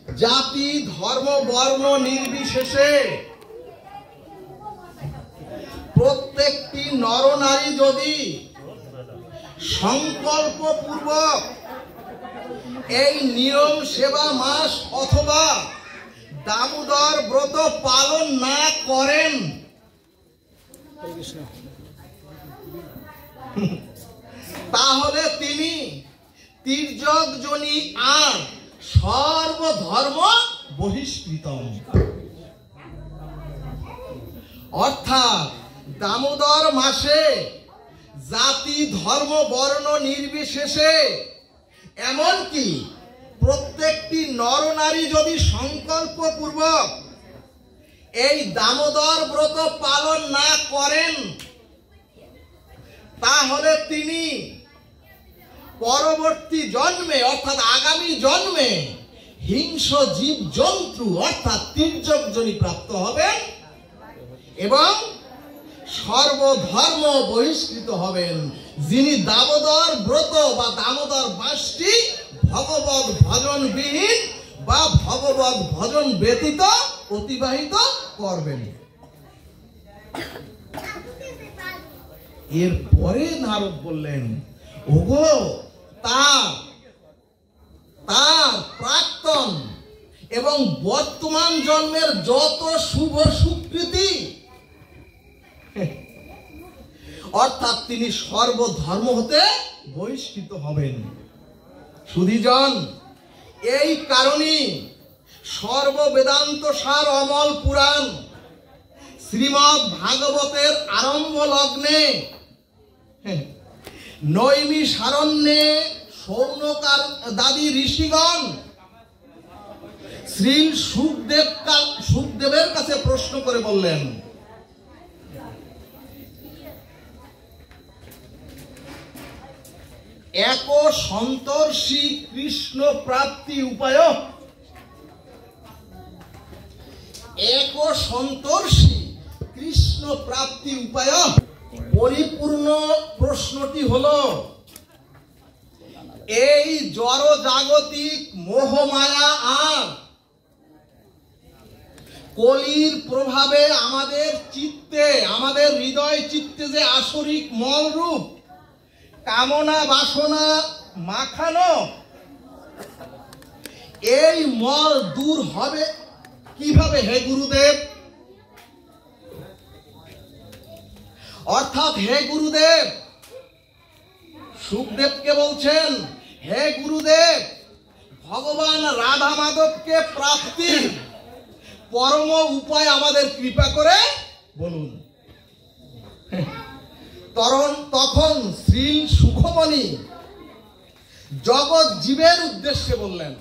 জাতি ধর্ম বর্ণ নির্বিশেষে প্রত্যেকটি নরনারী যদি সংকল্পপূর্বক এই নিয়ম সেবা মাস অথবা দামোদর ব্রত পালন না করেন তাহলে তিনি তির্যকজনী আর সর্বধর্ম বহিষ্কৃত। অর্থাৎ দামোদর মাসে জাতি ধর্ম বর্ণ নির্বিশেষে এমনকি প্রত্যেকটি নরনারী যদি সংকল্পপূর্বক এই দামোদর ব্রত পালন না করেন তাহলে তিনি পরবর্তী জন্মে অর্থাৎ আগামী জন্মে হিংস্র জীব জন্তু অর্থাৎ তির্যকজনী প্রাপ্ত হবেন এবং সর্বধর্ম বহিষ্কৃত হবেন। যিনি দামোদর ব্রত বা দামোদর মাসটি ভগবত ভজনবিহীন বা ভগবত ভজন ব্যতীত অতিবাহিত করবেন। এরপরে নারদ বললেন, ওগো তার প্রাক্তন এবং বর্তমান জন্মের যত শুভ সুকৃতি অর্থাৎ তিনি সর্বধর্ম হতে বহিষ্কৃত হবেন। সুধীজন, এই কারণে সর্ববেদান্ত সার অমল পুরাণ শ্রীমদ্ ভাগবতের আরম্ভ লগ্নে নৈমিষারণ্যে সৌনকার দাদি ঋষিগণ শ্রী সুখদেবের কাছে প্রশ্ন করে বললেন, এক সন্তর্ষি কৃষ্ণ প্রাপ্তি উপায়, এক সন্তর্ষি কৃষ্ণ প্রাপ্তি উপায়। পরিপূর্ণ প্রশ্নটি হলো, এই জড় জাগতিক মোহমায়া আর কলির প্রভাবে আমাদের চিত্তে, আমাদের হৃদয় চিত্তে যে আসরিক মল রূপ কামনা বাসনা মাখানো, এই মল দূর হবে কিভাবে হে গুরুদেব? অর্থাৎ হে গুরুদেব, সুখদেবকে বলছেন, হে গুরুদেব, ভগবান রাধা মাধবকে প্রাপ্তির পরম উপায় আমাদের কৃপা করে বলুন। তখন শ্রী সুখমণি জগৎ জীবের উদ্দেশ্যে বললেন,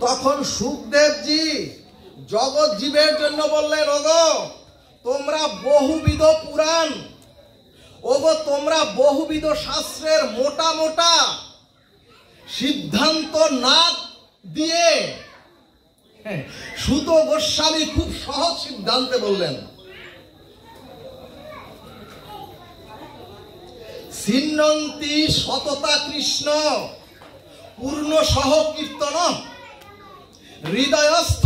তখন সুখদেবজি জগৎ জীবের জন্য বললেন, ওগো তোমরা বহুবিধ পুরাণ, ওগো তোমরা বহুবিধ শাস্ত্রের মোটা মোটা সিদ্ধান্ত না দিয়ে সুত গোস্বামী খুব সহজ সিদ্ধান্তে বললেন, ছিন্নন্তি সততা কৃষ্ণ পূর্ণ সহ কীর্তন হৃদয়স্থ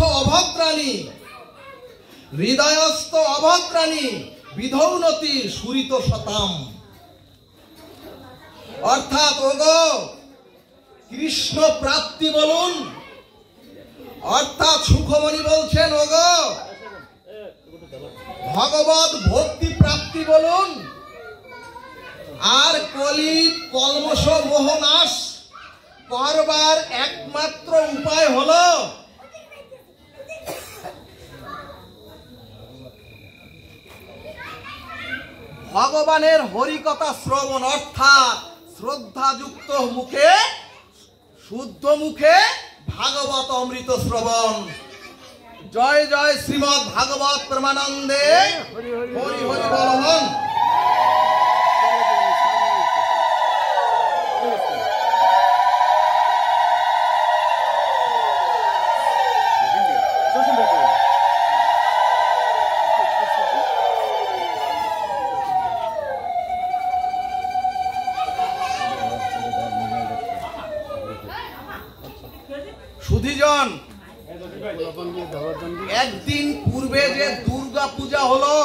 অভদ্রাণী বিধৌনতি সুরিত শতাম। অর্থাৎ ওগো কৃষ্ণ প্রাপ্তি বলুন, অর্থাৎ সুখমণি বলছেন ওগো ভগবত ভক্তি প্রাপ্তি বলুন, আর কলি কলমশ মোহনাশ করবার একমাত্র উপায় হলো ভগবানের হরিকথা শ্রবণ, অর্থাৎ শ্রদ্ধাযুক্ত মুখে শুদ্ধ মুখে ভাগবত অমৃত শ্রবণ। জয় জয় শ্রীমদ্ ভাগবত প্রেমানন্দে হরি হরি বলবান। সুধীজন, একদিন পূর্বে যে দুর্গা পূজা হলো,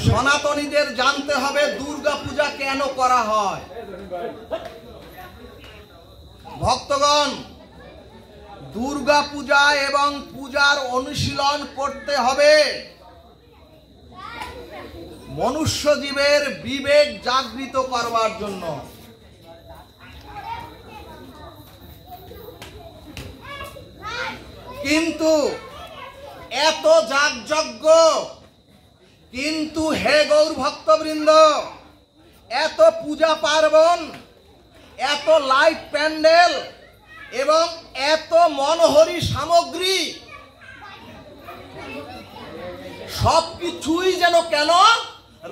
সনাতনীদের জানতে হবে দুর্গা পূজা কেন করা হয়। ভক্তগণ, দুর্গা পূজা এবং পূজার অনুশীলন করতে হবে মনুষ্য জীবের বিবেক জাগৃত করবার জন্য। কিন্তু এত যাগযজ্ঞ, কিন্তু হে গৌর ভক্তবৃন্দ, এত পূজা পার্বণ, এত লাইট প্যান্ডেল এবং এত মনোহরী সামগ্রী, সবকিছুই যেন কেন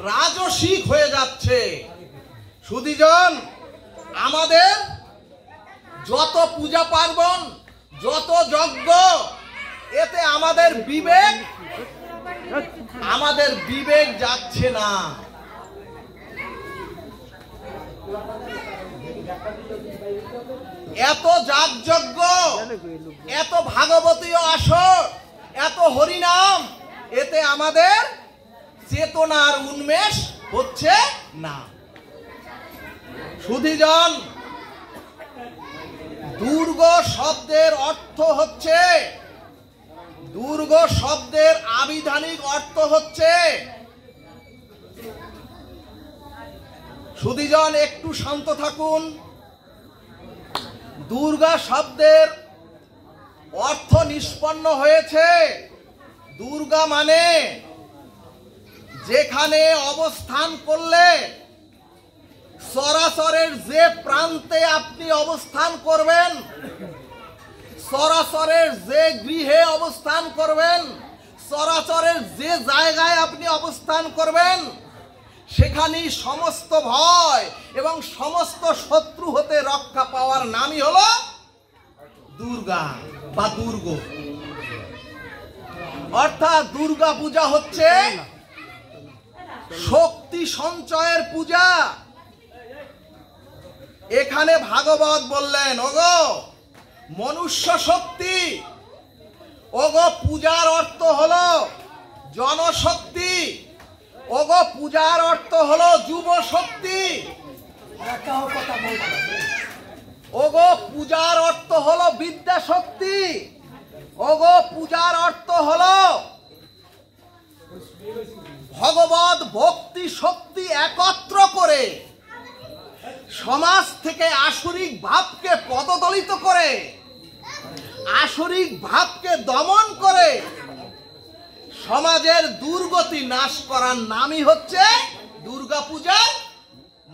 রাজসিক হয়ে যাচ্ছে। সুধীজন, আমাদের যত পূজা পার্বণ, যত যজ্ঞ, এতে আমাদের বিবেক যাচ্ছে না। এত যাগযজ্ঞ, এত ভাগবতীয় আসর, এত হরিনাম, এতে আমাদের চেতনার উন্মেষ হচ্ছে না। সুধীজন, দুর্গ শব্দের অর্থ হচ্ছে, দুর্গ শব্দের আবিধানিক অর্থ হচ্ছে, সুধীজন একটু শান্ত থাকুন। দুর্গা শব্দের অর্থ নিষ্পন্ন হয়েছে, দুর্গা মানে যেখানে অবস্থান করলে সরাসরের যে প্রান্তে আপনি অবস্থান করবেন, সরাসরের যে গৃহে অবস্থান করবেন, সরাসরের যে জায়গায় আপনি অবস্থান করবেন, সেখানেই সমস্ত ভয় এবং সমস্ত শত্রু হতে রক্ষা পাওয়ার নামই হলো দুর্গা বা দুর্গ। অর্থাৎ দুর্গা পূজা হচ্ছে শক্তি সঞ্চয়ের পূজা। এখানে ভাগবত বললেন, ওগো মনুষ্য শক্তি, ওগো পূজার অর্থ হলো জনশক্তি, ওগো পূজার অর্থ হলো যুব শক্তি, ওগো পূজার অর্থ হলো বিদ্যা শক্তি, ওগো পূজার অর্থ হলো ভগবত ভক্তি শক্তি একত্র করে সমাজ থেকে আসরিক ভাবকে পদদলিত করে, আসরিক ভাবকে দমন করে সমাজের দুর্গতি নাশ করার নামই হচ্ছে দুর্গা পূজার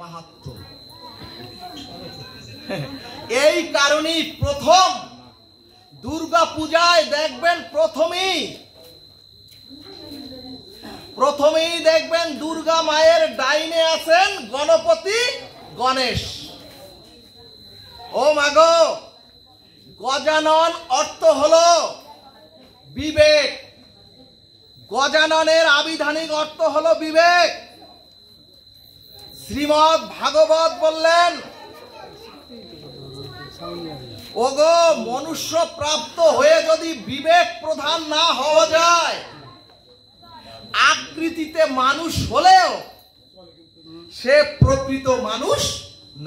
মাহাত্ম্য। এই কারণেই প্রথম দুর্গা পূজায় দেখবেন প্রথমেই দেখবেন দুর্গা মায়ের ডাইনে আছেন গণপতি গণেশ। ও মাগো, গজানন অর্থ হলো বিবেক, গজাননের আবিধানিক অর্থ হলো বিবেক। শ্রীমদ্ ভাগবত বললেন, ওগো মনুষ্য প্রাপ্ত হয়ে যদি বিবেক প্রধান না হওয়া যায়, আকৃতিতে মানুষ হলেও সে প্রকৃত মানুষ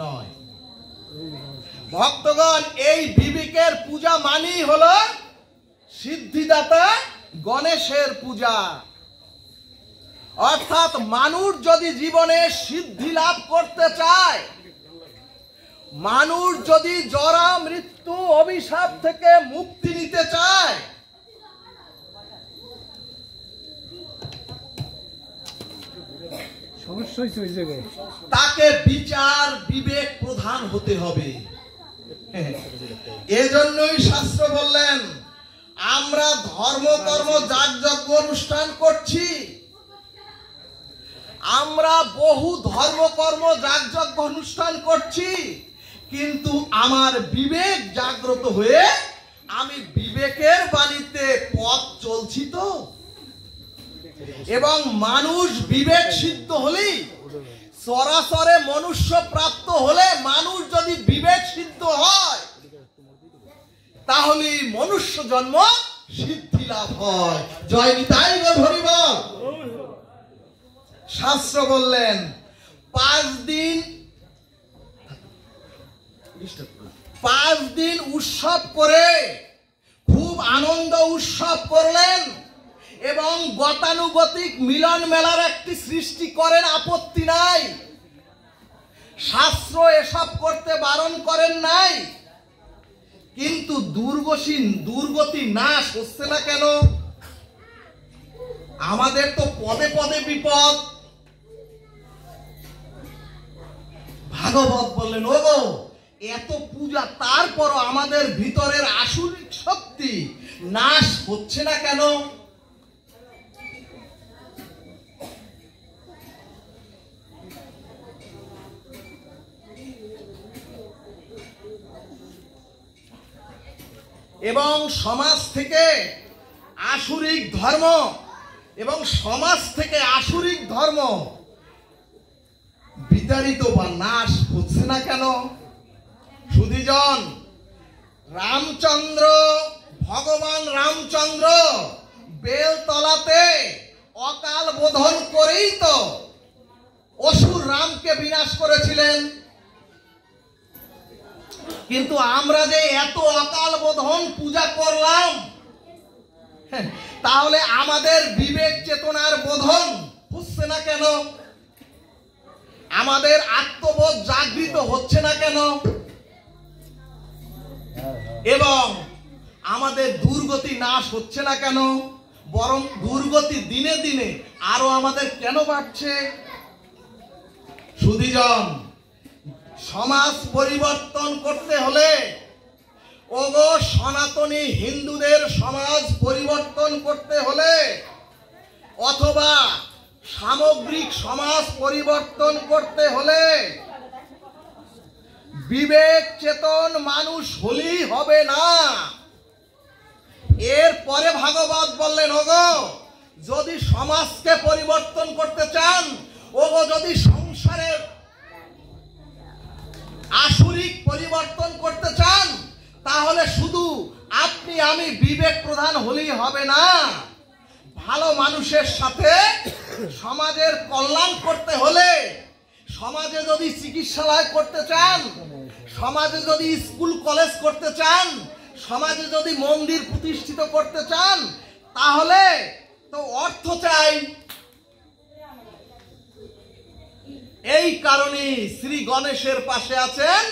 নয়। ভক্তগণ, এই বিবেকের পূজা মানেই হলো সিদ্ধিদাতা গণেশের পূজা। অর্থাৎ মানুষ যদি জীবনে সিদ্ধি লাভ করতে চায়, মানুষ যদি জরা মৃত্যু অভিশাপ থেকে মুক্তি নিতে চায়, তাকে বিচার বিবেক প্রধান হতে হবে। এজন্যই শাস্ত্র বললেন, আমরা ধর্ম কর্ম যাগযজ্ঞ অনুষ্ঠান করছি, আমরা বহু ধর্ম কর্ম যাগযজ্ঞ অনুষ্ঠান করছি, কিন্তু আমার বিবেক জাগ্রত হয়ে আমি বিবেকের বাণীতে পথ চলছি তো। এবং মানুষ বিবেক সিদ্ধ হলেই, সরাসরে মনুষ্য প্রাপ্ত হলে মানুষ যদি বিবেক সিদ্ধ হয়, তাহলে মনুষ্য জন্ম সিদ্ধি লাভ হয়। জয় নিতাই গো হরিবল। শাস্ত্র বললেন 5 দিন উৎসব করে খুব আনন্দ উৎসব করলেন এবং গতানুগতিক মিলন মেলার একটি সৃষ্টি করেন, আপত্তি নাই। শাস্ত্র এসব করতে বারণ করেন নাই, কিন্তু দুর্গতি নাশ হচ্ছে না কেন? আমাদের তো পদে পদে বিপদ। ভাগবত বললেন, ওগো এত পূজা, তারপরও আমাদের ভিতরের আসুরিক শক্তি নাশ হচ্ছে না কেন? এবং সমাজ থেকে আসুরিক ধর্ম বিতাড়িত বা নাশ হচ্ছে না কেন? সুধীজন, ভগবান রামচন্দ্র বেলতলাতে অকাল বোধন করেই তো অসুর রামকে বিনাশ করেছিলেন। কিন্তু আমরা যে এত অকাল বোধন পূজা করলাম, তাহলে আমাদের বিবেক চেতনার বোধন হচ্ছে না কেন? আমাদের আত্মবোধ জাগৃত হচ্ছে না কেন? এবং আমাদের দুর্গতি নাশ হচ্ছে না কেন? বরং দুর্গতি দিনে দিনে আরো আমাদের কেন বাড়ছে? সুধীজন, সমাজ পরিবর্তন করতে হলে, ওগো সনাতনী হিন্দুদের সমাজ পরিবর্তন করতে হলে, অথবা সামগ্রিক সমাজ পরিবর্তন করতে হলে বিবেক চেতন মানুষ হলেই হবে না। এরপরে ভাগবত বললেন, ওগো যদি সমাজকে পরিবর্তন করতে চান, ওগো যদি সংসারের আসুরিক পরিবর্তন করতে চান, তাহলে শুধু আপনি আমি বিবেক প্রধান হলেই হবে না। ভালো মানুষের সাথে সমাজের কল্যাণ করতে হলে, সমাজে যদি চিকিৎসালয় করতে চান, সমাজে যদি স্কুল কলেজ করতে চান, সমাজে যদি মন্দির প্রতিষ্ঠিত করতে চান, তাহলে তো অর্থ চাই। এই কারণে শ্রী গণেশের পাশে আছেন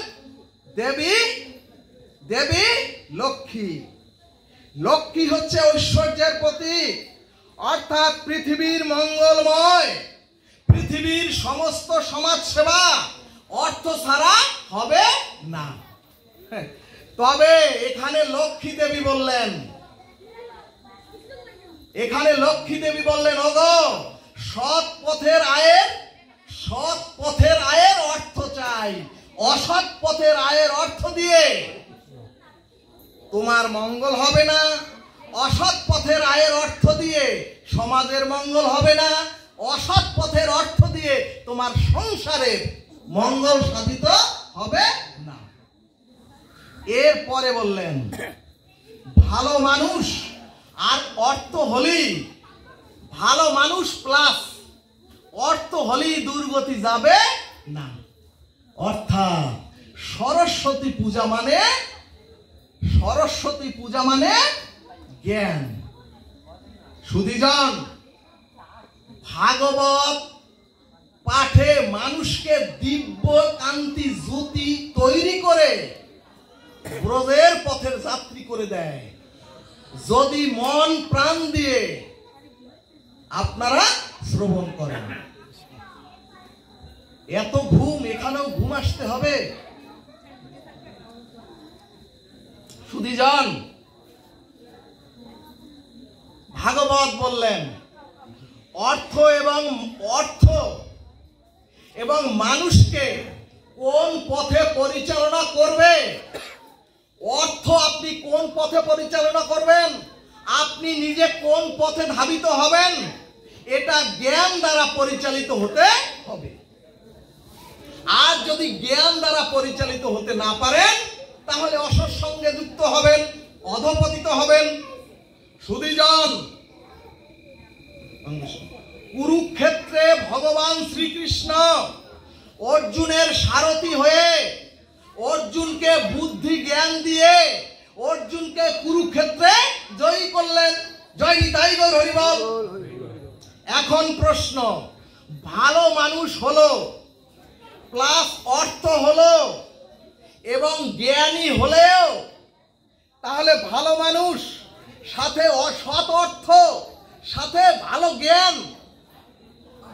দেবী লক্ষ্মী। লক্ষ্মী হচ্ছে ঐশ্বর্যের প্রতীক, অর্থাৎ পৃথিবীর মঙ্গলময়, পৃথিবীর সমস্ত সমাজ সেবা অর্থ ছাড়া হবে না। তবে এখানে লক্ষ্মী দেবী বললেন, ওগো সৎ পথের আয়ের অর্থ চাই। অসৎ পথের আয়ের অর্থ দিয়ে তোমার মঙ্গল হবে না। অসৎ পথের আয়ের অর্থ দিয়ে সমাজের মঙ্গল হবে না। অসৎ পথের অর্থ দিয়ে তোমার সংসারের মঙ্গল সাধিত হবে না। এরপরে বললেন, ভালো মানুষ আর অর্থ হলেই, ভালো মানুষ প্লাস অর্থ হলেই দুর্গতি যাবে না। অর্থাৎ সরস্বতী পূজা মানে জ্ঞান। সুধীজন, ভাগবত পাঠে মানুষকে দিব্য কান্তি জ্যোতি তৈরি করে ব্রজের পথের যাত্রী করে দেয়, যদি মন প্রাণ দিয়ে আপনারা শ্রবণ করেন। এত ঘুম, এখানেও ঘুম আসতে হবে। সুধীজন, ভাগবত বললেন, অর্থ এবং মানুষকে কোন পথে পরিচালনা করবে, অর্থ আপনি কোন পথে পরিচালনা করবেন, আপনি নিজে কোন পথে ধাবিত হবেন, এটা জ্ঞান দ্বারা পরিচালিত হতে হবে। আর যদি জ্ঞান দ্বারা পরিচালিত হতে না পারেন, তাহলে অসৎ সঙ্গে যুক্ত হবেন, অধপতিত হবেন। সুধীজন, কুরুক্ষেত্রে ভগবান শ্রীকৃষ্ণ অর্জুনের সারথি হয়ে অর্জুনকে বুদ্ধি জ্ঞান দিয়ে অর্জুনকে কুরুক্ষেত্রে জয়ী করলেন। জয় নিতাই গৌর হরি বল। এখন প্রশ্ন, ভালো মানুষ হলো প্লাস অর্থ হলো এবং জ্ঞানী হলেও তাহলে ভালো মানুষ সাথে অসৎ অর্থ সাথে ভালো জ্ঞান,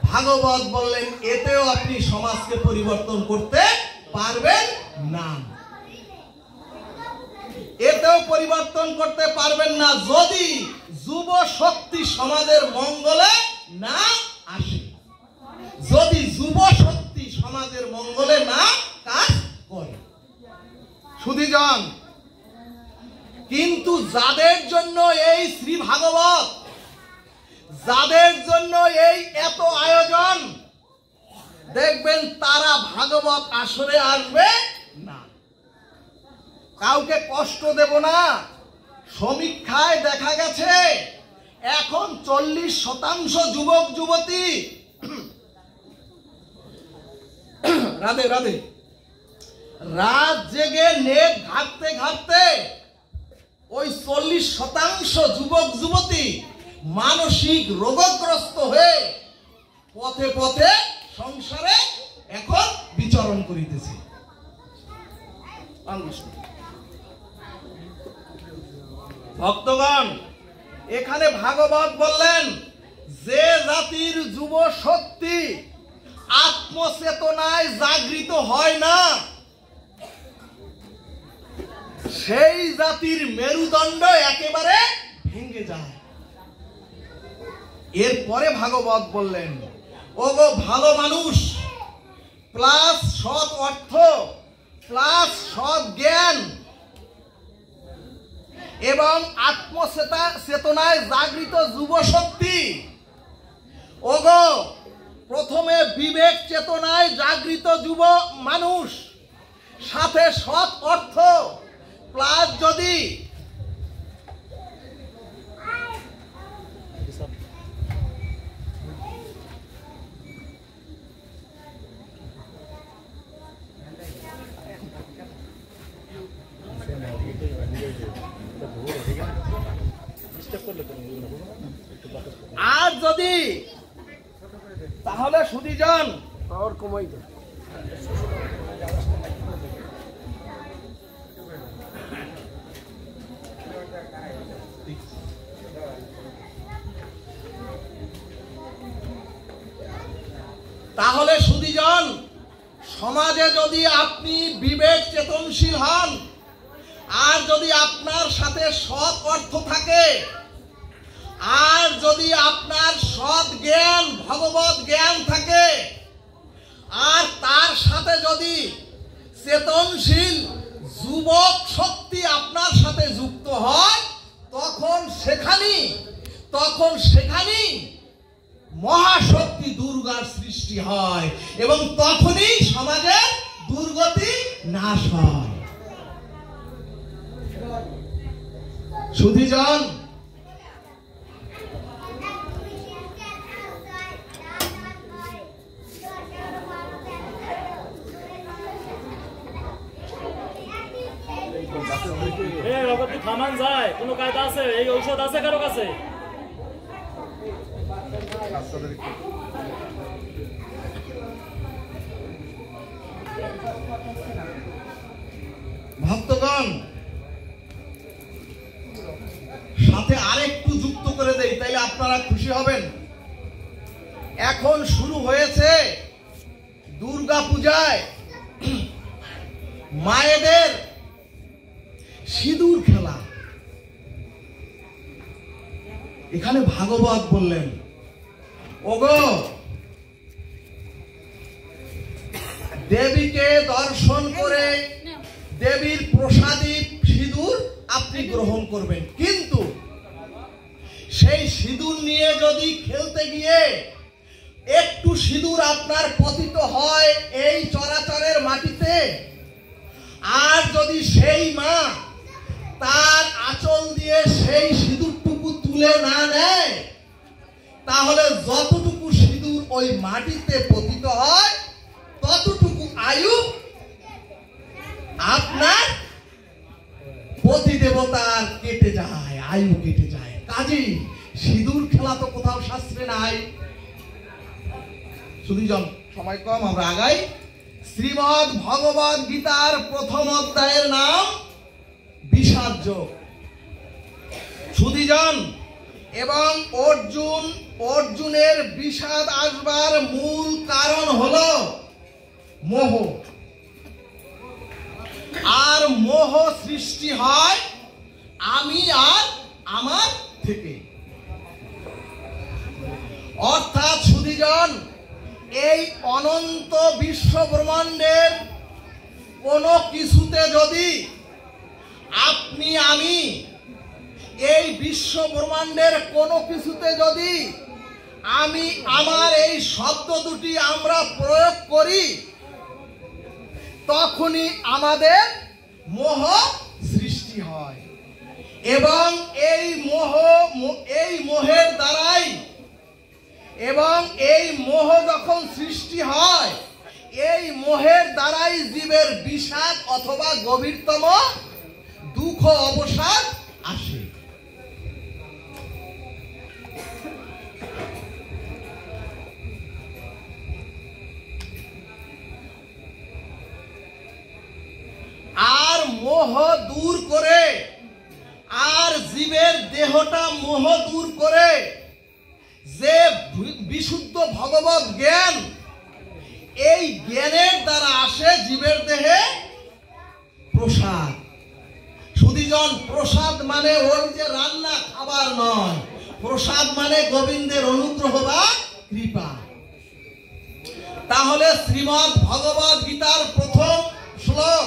ভাগবত বললেন এতেও আপনি সমাজকে পরিবর্তন করতে পারবেন না। এতেও পরিবর্তন করতে পারবেন না যদি যুব শক্তি সমাজের মঙ্গলে না আসে, যদি যুব শক্তি সমাজের মঙ্গলে না কাজ করে। সুধীজন, কিন্তু যাদের জন্য এই শ্রী ভাগবত, যাদের জন্য এই এত আয়োজন, দেখবেন তারা ভাগবত আসরে আসবে না। কাউকে কষ্ট দেব না। সমীক্ষায় দেখা গেছে এখন 40% যুবক যুবতী রাধে রাধে রাত জেগে নেট ঘাটতে ঘাটতে ওই 40% যুবক যুবতী মানসিক রোগগ্রস্ত হয়ে পথে পথে সংসারে এখন বিচরণ করিতেছে। ভক্তগণ, এখানে ভাগবত বললেন যে জাতির যুব শক্তি আত্মচেতনায় জাগৃত হয় না সেই জাতির মেরুদণ্ড একেবারে ভেঙে যায়। এরপরে ভাগবত বললেন, ওগো ভালো মানুষ প্লাস সৎ অর্থ প্লাস সৎ জ্ঞান এবং আত্মচেতনায় জাগৃত যুব শক্তি, ওগো প্রথমে বিবেক চেতনায় জাগৃত যুব মানুষ সাথে সৎ অর্থ প্লাস যদি আর যদি তাহলে সুধীজন পাওয়ার কমাই দেয়। তাহলে সুধীজন, সমাজে যদি আপনি বিবেক চেতনশীল হন আর যদি আপনার সাথে সৎ অর্থ থাকে আর যদি আপনার সৎ জ্ঞান ভগবত জ্ঞান থাকে আর তার সাথে যদি চেতনশীল যুবক শক্তি আপনার সাথে যুক্ত হয় তখন সেখানেই মহাশক্তি দুর্গার সৃষ্টি হয় এবং তখনই সমাজের দুর্গতি নাশ হয়। সুধীজন, থামান যায় কোনো কায়দা আছে? এই ঔষধ আছে কারো কাছে? ভক্তগণ, সাথে আরেকটু যুক্ত করে দেই তাইলে আপনারা খুশি হবেন। এখন শুরু হয়েছে দুর্গা পূজায় মায়েদের সিঁদুর খেলা। এখানে ভাগবত বললেন, ওগো দেবীকে দর্শন করে দেবীর প্রসাদী সিঁদুর আপনি গ্রহণ করবেন, কিন্তু সেই সিঁদুর নিয়ে যদি খেলতে গিয়ে একটু সিঁদুর আপনার পতিত হয় এই চরাচরের মাটিতে আর যদি সেই মা তার আঁচল দিয়ে সেই সিঁদুরটুকু তুলে না নেয়, তাহলে যতটুকু সিঁদুর ওই মাটিতে পতিত হয় ততটুকু আয়ু আপনার পতি দেবতার কেটে যায়, আয়ু কেটে যায়। কাজেই সিঁদুর খেলা তো কোথাও শাস্ত্রে নাই। সুধীজন, সময় কম, আমরা আগাই। শ্রীমদ্ ভগবদ গীতার প্রথম অধ্যায়ের নাম বিষাদ যোগ। সুধীজন, এবং অর্জুনের বিষাদ আসবার মূল কারণ হলো মোহ। আর মোহ সৃষ্টি হয় আমি আর আমার থেকে। অর্থাৎ সুধীজন, এই অনন্ত বিশ্ব ব্রহ্মাণ্ডের কোনো কিছুতে যদি আপনি আমি, এই বিশ্ব ব্রহ্মাণ্ডের কোনো কিছুতে যদি আমি আমার এই শব্দ দুটি আমরা প্রয়োগ করি, তখনই আমাদের মোহ সৃষ্টি হয়। এবং এই মোহের দ্বারাই, এবং এই মোহ যখন সৃষ্টি হয়, এই মোহের দ্বারাই জীবের বিষাদ অথবা গভীরতম দুঃখ অবসাদ আসে। আর মোহ দূর করে, আর জীবের দেহটা মোহ দূর করে যে বিশুদ্ধ ভগবত জ্ঞান, এই জ্ঞানের দ্বারা আসে জীবের দেহে প্রসাদ। সুধীজন, প্রসাদ মানে ওই যে রান্না খাবার নয়, প্রসাদ মানে গোবিন্দের অনুগ্রহ বা কৃপা। তাহলে শ্রীমদ্ ভগবদ গীতার প্রথম শ্লোক,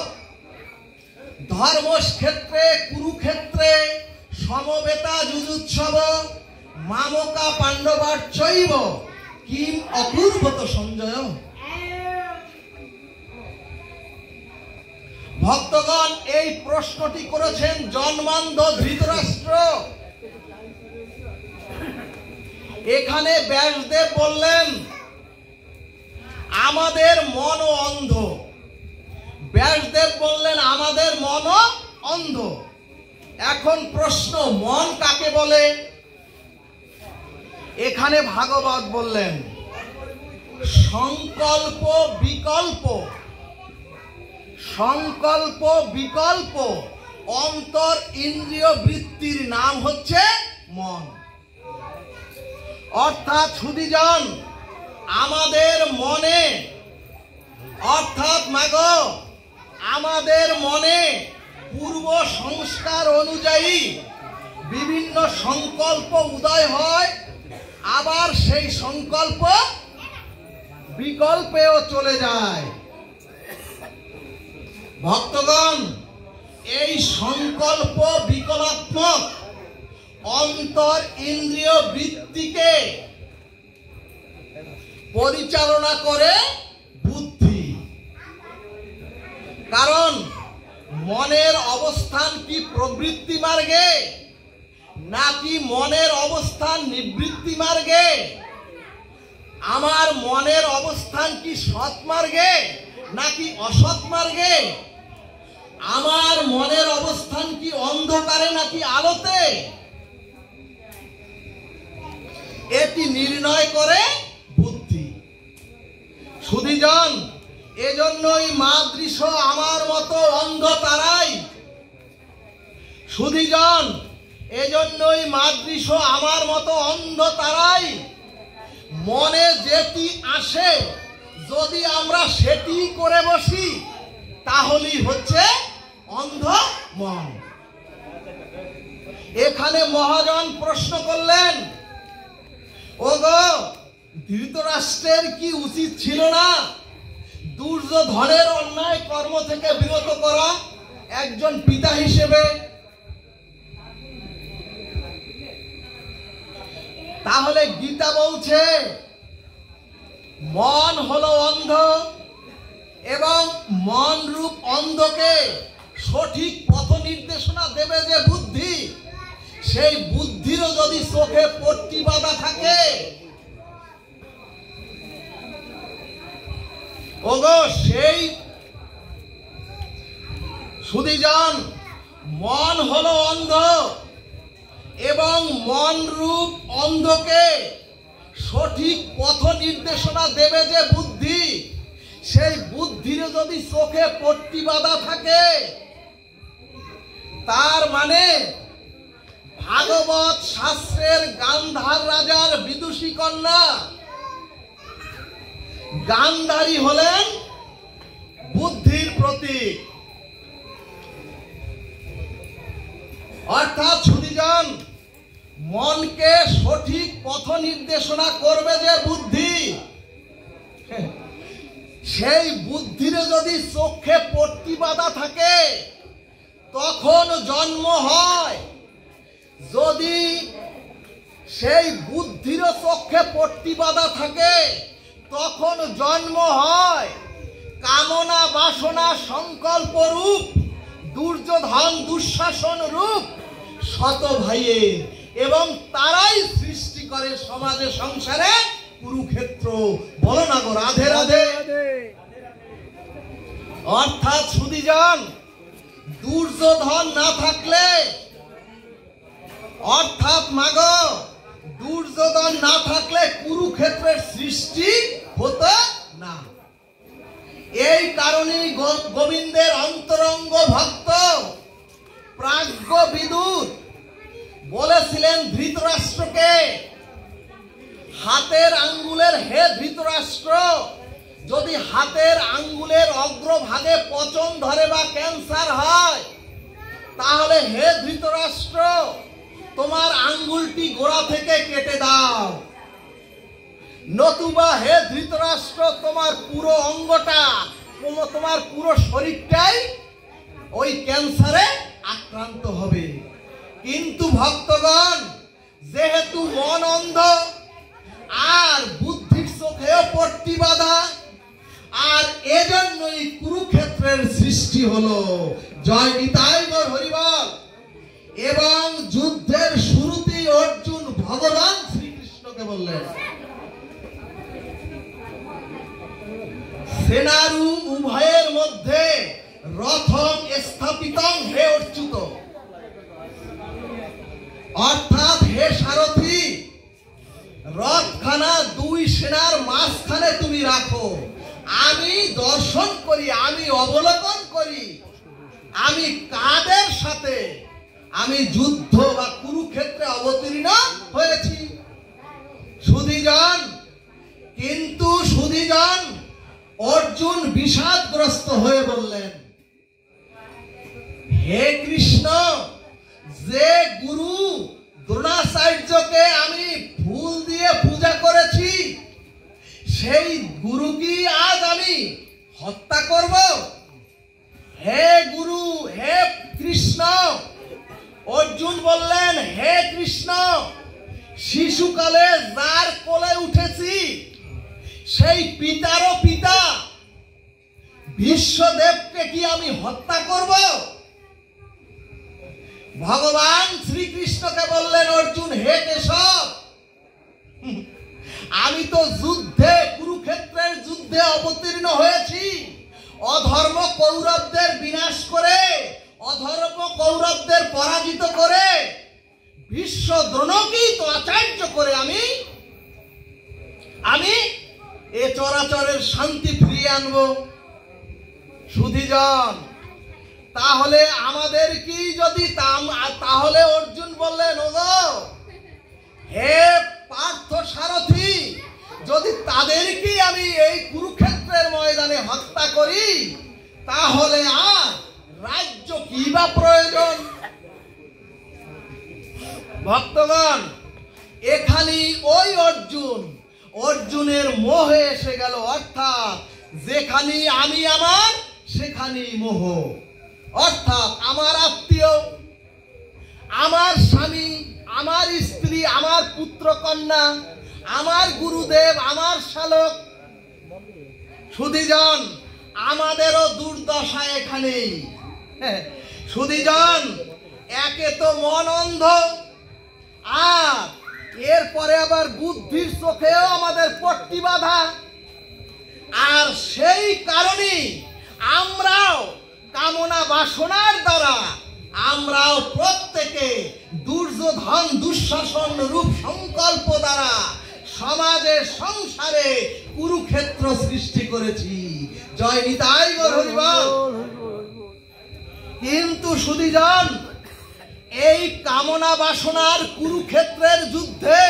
ধর্মক্ষেত্রে কুরুক্ষেত্রে সমবেতা যুযুৎসব মামকা পাণ্ডবার্চৈব কিম অকুর্বত সঞ্জয়। ভক্তগণ, এই প্রশ্নটি করেছেন জন্মান্ধ ধৃতরাষ্ট্র। এখানে ব্যাসদেব বললেন আমাদের মন অন্ধ। ব্যাসদেব বললেন আমাদের মন অন্ধ। এখন প্রশ্ন, মন কাকে বলে? এখানে ভাগবত বললেন সংকল্প বিকল্প, সংকল্প বিকল্প অন্তর ইন্দ্রিয় বৃত্তির নাম হচ্ছে মন। অর্থাৎ সুধীজন, আমাদের মনে, অর্থাৎ মাগো আমাদের মনে পূর্ব সংস্কার অনুযায়ী বিভিন্ন সংকল্প উদয় হয়, আবার সেই সংকল্প বিকল্পেও চলে যায়। ভক্তগণ, এই সংকল্প বিকল্পাত্মক অন্তর ইন্দ্রিয় বৃত্তিকে পরিচালনা করে বুদ্ধি। কারণ মনের অবস্থান কি প্রবৃত্তি মার্গে, নাকি মনের অবস্থান নিবৃত্তি মার্গে? আমার মনের অবস্থান কি সৎ মার্গে নাকি অসৎ মার্গে? আমার মনের অবস্থান কি অন্ধকারে নাকি আলোতে? এটি নির্ণয় করে বুদ্ধি। সুধীজন, এজন্যই মাদৃশ আমার মতো অন্ধ তারাই। সুধীজন, এজন্যই মাদৃশ আমার মতো অন্ধ তারাই। মনে যেটি আসে যদি আমরা সেটি করে বসি, তাহলেই হচ্ছে অন্ধ মন। এখানে মহাজন প্রশ্ন করলেন, ওগো ধৃতরাষ্ট্রের কি উচিত ছিল না দুর্যোধনের অন্যায় কর্ম থেকে বিরত করা একজন পিতা হিসেবে? তাহলে গীতা বলছে মন হলো অন্ধ, এবং মন রূপ অন্ধকে সঠিক পথ নির্দেশনা দেবে যে বুদ্ধি, সেই বুদ্ধিরও যদি চোখে পট্টি বাঁধা থাকে, ওগো সেই সুধীজন মন হলো অন্ধ, এবং মন রূপ অন্ধকে সঠিক পথ নির্দেশনা দেবে যে বুদ্ধি, সেই বুদ্ধির যদি চোখে পট্টি বাঁধা থাকে, তার মানে ভাগবত শাস্ত্রের গান্ধার রাজার বিদুষী কন্যা গান্ধারী হলেন বুদ্ধির প্রতীক। অর্থাৎ সুধীজন মনকে সঠিক পথ নির্দেশনা করবে যে বুদ্ধি, সেই বুদ্ধির যদি চোখে পট্টি বাঁধা থাকে তখন জন্ম হয়। যদি সেই বুদ্ধির চোখে পট্টি বাঁধা থাকে তখন জন্ম হয় কামনা বাসনা সংকল্প রূপ দুর্যোধন দুঃশাসন রূপ শত ভাইয়ের, এবং তারাই সৃষ্টি করে সমাজে সংসারে কুরুক্ষেত্র। বলো না গো রাধে রাধে। অর্থাৎ সুধীজন দুর্যোধন না থাকলে, অর্থাৎ মাগো দুর্যোধন না থাকলে কুরুক্ষেত্রের সৃষ্টি হতো না। এই কারণেই গোবিন্দের অন্তরঙ্গ ভক্ত প্রাজ্ঞ বিদুর বলেছিলেন ধৃতরাষ্ট্রকে, হাতের আঙ্গুলের হে ধৃতরাষ্ট্র, যদি হাতের আঙ্গুলের অগ্রভাগে পচন ধরে বা ক্যান্সার হয়, তাহলে হে ধৃতরাষ্ট্র তোমার আঙ্গুলটি গোড়া থেকে কেটে দাও, নতুবা হে ধৃতরাষ্ট্র তোমার পুরো অঙ্গটা, তোমার পুরো শরীরটাই ওই ক্যান্সারে আক্রান্ত হবে। কিন্তু ভক্তগণ, যেহেতু মন অন্ধ আর বুদ্ধির চোখেও পট্টি বাঁধা, আর এজন্যই কুরুক্ষেত্রের সৃষ্টি হলো। জয় নিতাই গৌর হরিবল। এবং যুদ্ধের শুরুতেই অর্জুন ভগবান শ্রীকৃষ্ণকে বললেন, সেনারু উভয়ের মধ্যে রথং স্থাপিতং হে অচ্যুত, অর্থাৎ হে সারথি রথখানা দুই সেনার মাঝখানে তুমি রাখো, আমি দর্শন করি, আমি অবলোকন করি, আমি কাদের সাথে আমি যুদ্ধ বা কুরুক্ষেত্রে অবতীর্ণ হয়েছি। সুধীজন, কিন্তু সুধীজন অর্জুন বিষাদগ্রস্ত হয়ে বললেন, হে কৃষ্ণ, যে গুরু দ্রোণাচার্যকে আমি ফুল দিয়ে পূজা করেছি, সেই গুরু কি আজ আমি হত্যা করব? হে গুরু, হে কৃষ্ণ। অর্জুন বললেন, হে কৃষ্ণ, শিশুকালে যার কোলে উঠেছি সেই পিতারও পিতা বিশ্বদেবকে কি আমি হত্যা করব? ভগবান শ্রীকৃষ্ণকে বললেন অর্জুন, হে কেশব, আমি তো যুদ্ধে কুরুক্ষেত্রের যুদ্ধে অবতীর্ণ হয়েছি, অধর্ম কৌরবদের বিনাশ করে, অধর্ম কৌরবদের পরাজিত করে, বিশ্ব দ্রোণকেই তো আচার্য করে আমি এ চরাচরের শান্তি ফিরিয়ে আনবো। সুধীজন, তাহলে আমাদের কি যদি তাহলে অর্জুন বললেন, ওগো হে পার্থ সারথি, যদি তাদেরকে আমি এই কুরুক্ষেত্রের ময়দানে হত্যা করি, তাহলে আর রাজ্য কি বা প্রয়োজন? ভক্তগণ, এখানে ওই অর্জুনের মোহে এসে গেল, অর্থাৎ যেখানে আমি আমার সেখানেই মোহ, অর্থাৎ আমার আত্মীয়, আমার স্বামী, আমার স্ত্রী, আমার পুত্র কন্যা, আমার গুরুদেব, আমার শালক। সুধীজন, আমাদেরও দুর্দশা এখানেই। সুধীজন, একে তো মন অন্ধ, আর এরপরে আবার বুদ্ধির চোখেও আমাদের পট্টি বাঁধা। আর সেই কারণেই আমরাও কামনা বাসনার দ্বারা আমরাও প্রত্যেকে দুর্যোধন দুঃশাসন রূপ সংকল্প দ্বারা সমাজে সংসারে কুরুক্ষেত্র সৃষ্টি করেছি। জয় নিতাই গৌর হরিবল। কিন্তু সুধীজন, এই কামনা বাসনার কুরুক্ষেত্রের যুদ্ধে,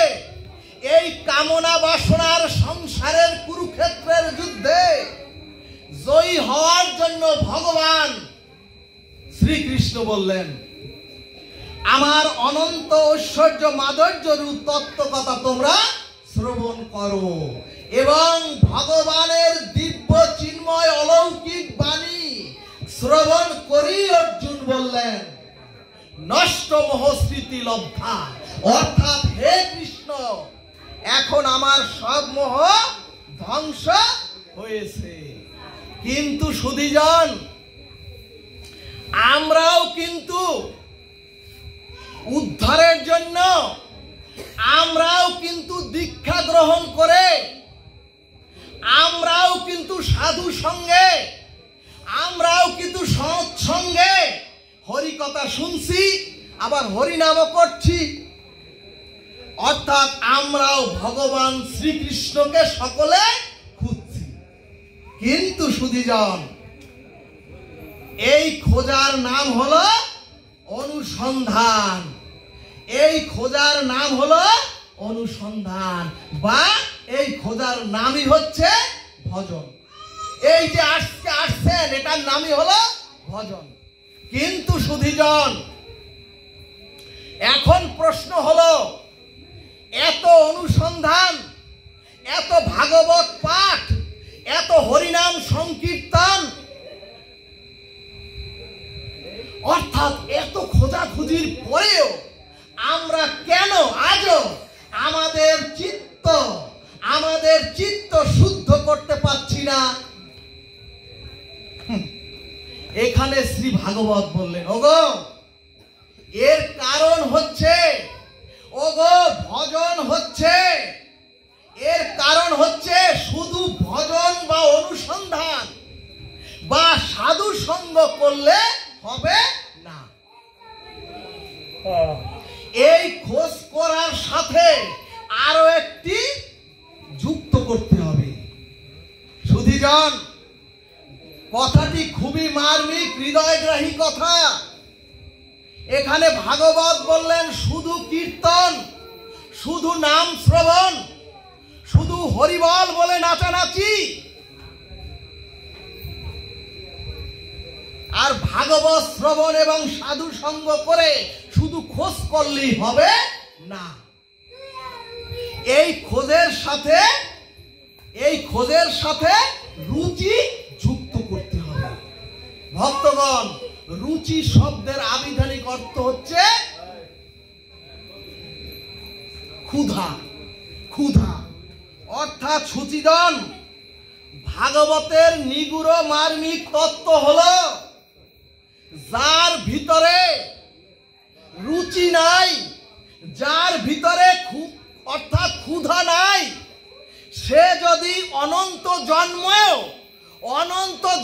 এই কামনা বাসনার সংসারের কুরুক্ষেত্রের যুদ্ধে জয়ী হওয়ার জন্য ভগবান শ্রীকৃষ্ণ বললেন, আমার অনন্ত ঐশ্বর্য মাধুর্য রূপ তত্ত্ব কথা তোমরা শ্রবণ করো। এবং ভগবানের দিব্য চিন্ময় অলৌকিক বাণী শ্রবণ করি অর্জুন বললেন, নষ্ট মোহস্মৃতি লব্ধা, অর্থাৎ হে কৃষ্ণ, এখন আমার সব মোহ ধ্বংস হয়েছে। কিন্তু সুধীজন, আমরাও কিন্তু উদ্ধারের জন্য আমরাও কিন্তু দীক্ষা গ্রহণ করে, আমরাও কিন্তু সাধু সঙ্গে, আমরাও কিন্তু সৎসঙ্গে হরি কথা শুনছি, আবার হরি নামও করছি। অর্থাৎ আমরাও ভগবান শ্রীকৃষ্ণকে সকলে খুঁজছি। কিন্তু সুধীজন, এই খোঁজার নাম হলো অনুসন্ধান। এই খোঁজার নাম হলো অনুসন্ধান, বা এই খোঁজার নামই হচ্ছে ভজন। এই যে আসছেন, এটার নামই হলো ভজন। কিন্তু সুধীজন, এখন প্রশ্ন হলো, এত অনুসন্ধান, এত ভাগবত পাঠ, এত হরিনাম সংকীর্তন, অর্থাৎ এত খোঁজাখুঁজির পরেও আমরা কেন আজও আমাদের চিত্ত শুদ্ধ করতে পারছি না? এখানে শ্রী ভাগবত বললেন, ওগো এর কারণ হচ্ছে, ওগো ভজন হচ্ছে, এর কারণ হচ্ছে শুধু ভজন বা অনুসন্ধান বা সাধু সঙ্গ করলে হবে না। এই খোঁজ করার সাথে আরো একটি যুক্ত করতে হবে। সুধীজন, কথাটি খুবই মার্মিক, হৃদয়গ্রাহী কথা। এখানে ভাগবত বললেন শুধু কীর্তন, শুধু নাম শ্রবণ, শুধু হরিবল বলে নাচানাচি, আর ভাগবত শ্রবণ এবং সাধু সঙ্গ করে শুধু খোঁজ করলেই হবে না। এই খোঁজের সাথে রুচি যুক্ত করতে হবে। ভক্তগণ, রুচি শব্দের আবিধানিক অর্থ হচ্ছে ক্ষুধা। ক্ষুধা অর্থাৎ সুচিদন, ভাগবতের নিগুড় মার্মিক তত্ত্ব হলো, যার ভিতরে রুচি নাই, যার ভিতরে অর্থাৎ ক্ষুধা নাই, সে যদি অনন্ত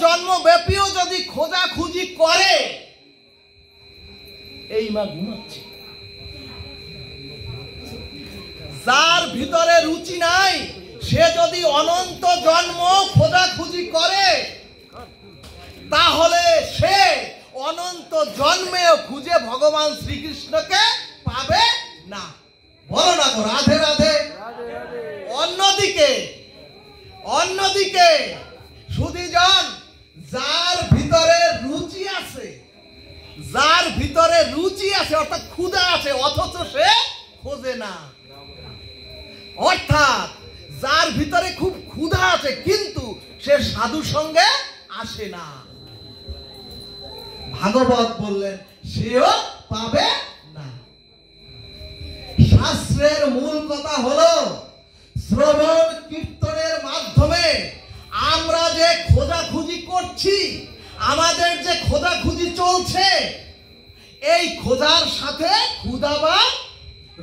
জন্মব্যাপীও যদি খোঁজাখুঁজি করে, এই মা ঘুমাচ্ছে। যার ভিতরে রুচি নাই, সে যদি অনন্ত জন্ম খোঁজাখুঁজি করে, তাহলে সে অনন্ত জন্মেও খুঁজে ভগবান শ্রীকৃষ্ণকে পাবে না। বলো না গো, রাধে রাধে। অন্যদিকে সুধীজন, যার ভিতরে রুচি আছে, অর্থাৎ ক্ষুধা আছে, অথচ সে খোঁজে না। অর্থাৎ যার ভিতরে খুব ক্ষুধা আছে, কিন্তু সে সাধু সঙ্গে আসে না, ভাগবত বললেন সেও পাবে না। শাস্ত্রের মূল কথা হলো, শ্রবণ কীর্তনের মাধ্যমে আমরা যে খোঁজাখুঁজি করছি, আমাদের যে খোঁজাখুঁজি চলছে, এই খোঁজার সাথে ক্ষুধা বা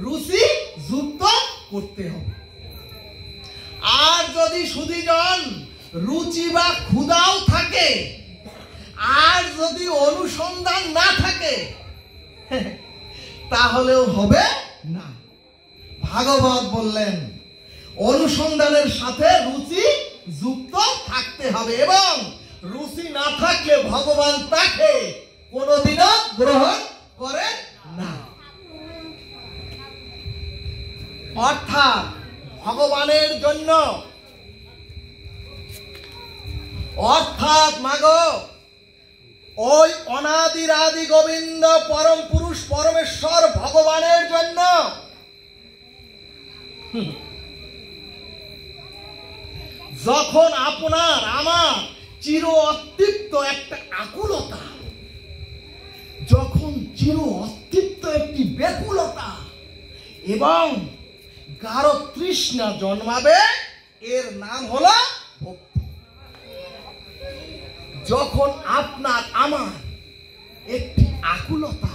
রুচি যুক্ত করতে হবে। আর যদি সুধীজন রুচি বা ক্ষুধাও থাকে, আর যদি অনুসন্ধান না থাকে, তাহলেও হবে না। ভাগবত বললেন অনুসন্ধানের সাথে রুচি যুক্ত থাকতে হবে, এবং রুচি না থাকলে ভগবান তাকে কোনোদিনও গ্রহণ করে না। অর্থাৎ ভগবানের জন্য, অর্থাৎ মাগো ওই অনাদির আদি গোবিন্দ পরম পুরুষ পরমেশ্বর ভগবানের জন্য যখন আপনার আমার চির অতৃপ্ত একটা আকুলতা, যখন চির অতৃপ্ত একটি ব্যাকুলতা এবং গাঢ় তৃষ্ণা জন্মাবে, এর নাম হলো ভক্তি। যখন আপনার আমার একটি আকুলতা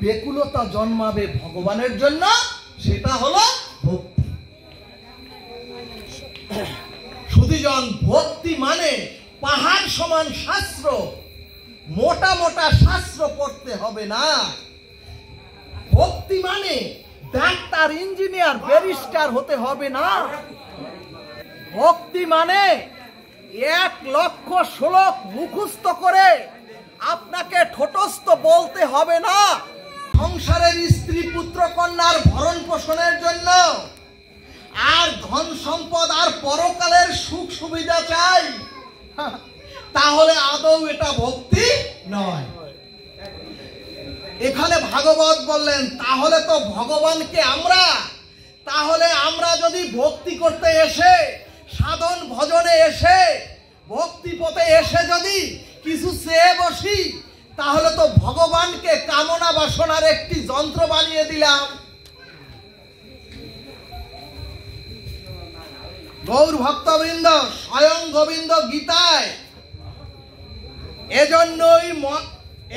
ব্যাকুলতা জন্মাবে ভগবানের জন্য, সেটা হলো ভক্তি। সুধীজন, ভক্তি মানে পাহাড় সমান শাস্ত্র, মোটা মোটা শাস্ত্র পড়তে হবে না। ভক্তি মানে ডাক্তার, ইঞ্জিনিয়ার, ব্যারিস্টার হতে হবে না। ভক্তি মানে 1 লক্ষ শ্লোক মুখস্থ করে আপনাকে ঠোঁটস্থ বলতে হবে না। সংসারের স্ত্রী পুত্র কন্যার ভরণ পোষণের জন্য আর ধন সম্পদ আর পরকালের সুখ সুবিধা চাই, তাহলে আদৌ এটা ভক্তি নয়। এখানে ভাগবত বললেন তাহলে তো ভগবানকে তাহলে আমরা যদি ভক্তি করতে এসে, সাধন ভজনে এসে, ভক্তি পথে এসে যদি কিছু চেয়ে বসি, তাহলে তো ভগবানকে কামনা বাসনার একটি যন্ত্র বানিয়ে দিলাম। গৌর ভক্তবৃন্দ, স্বয়ং গোবিন্দ গীতায়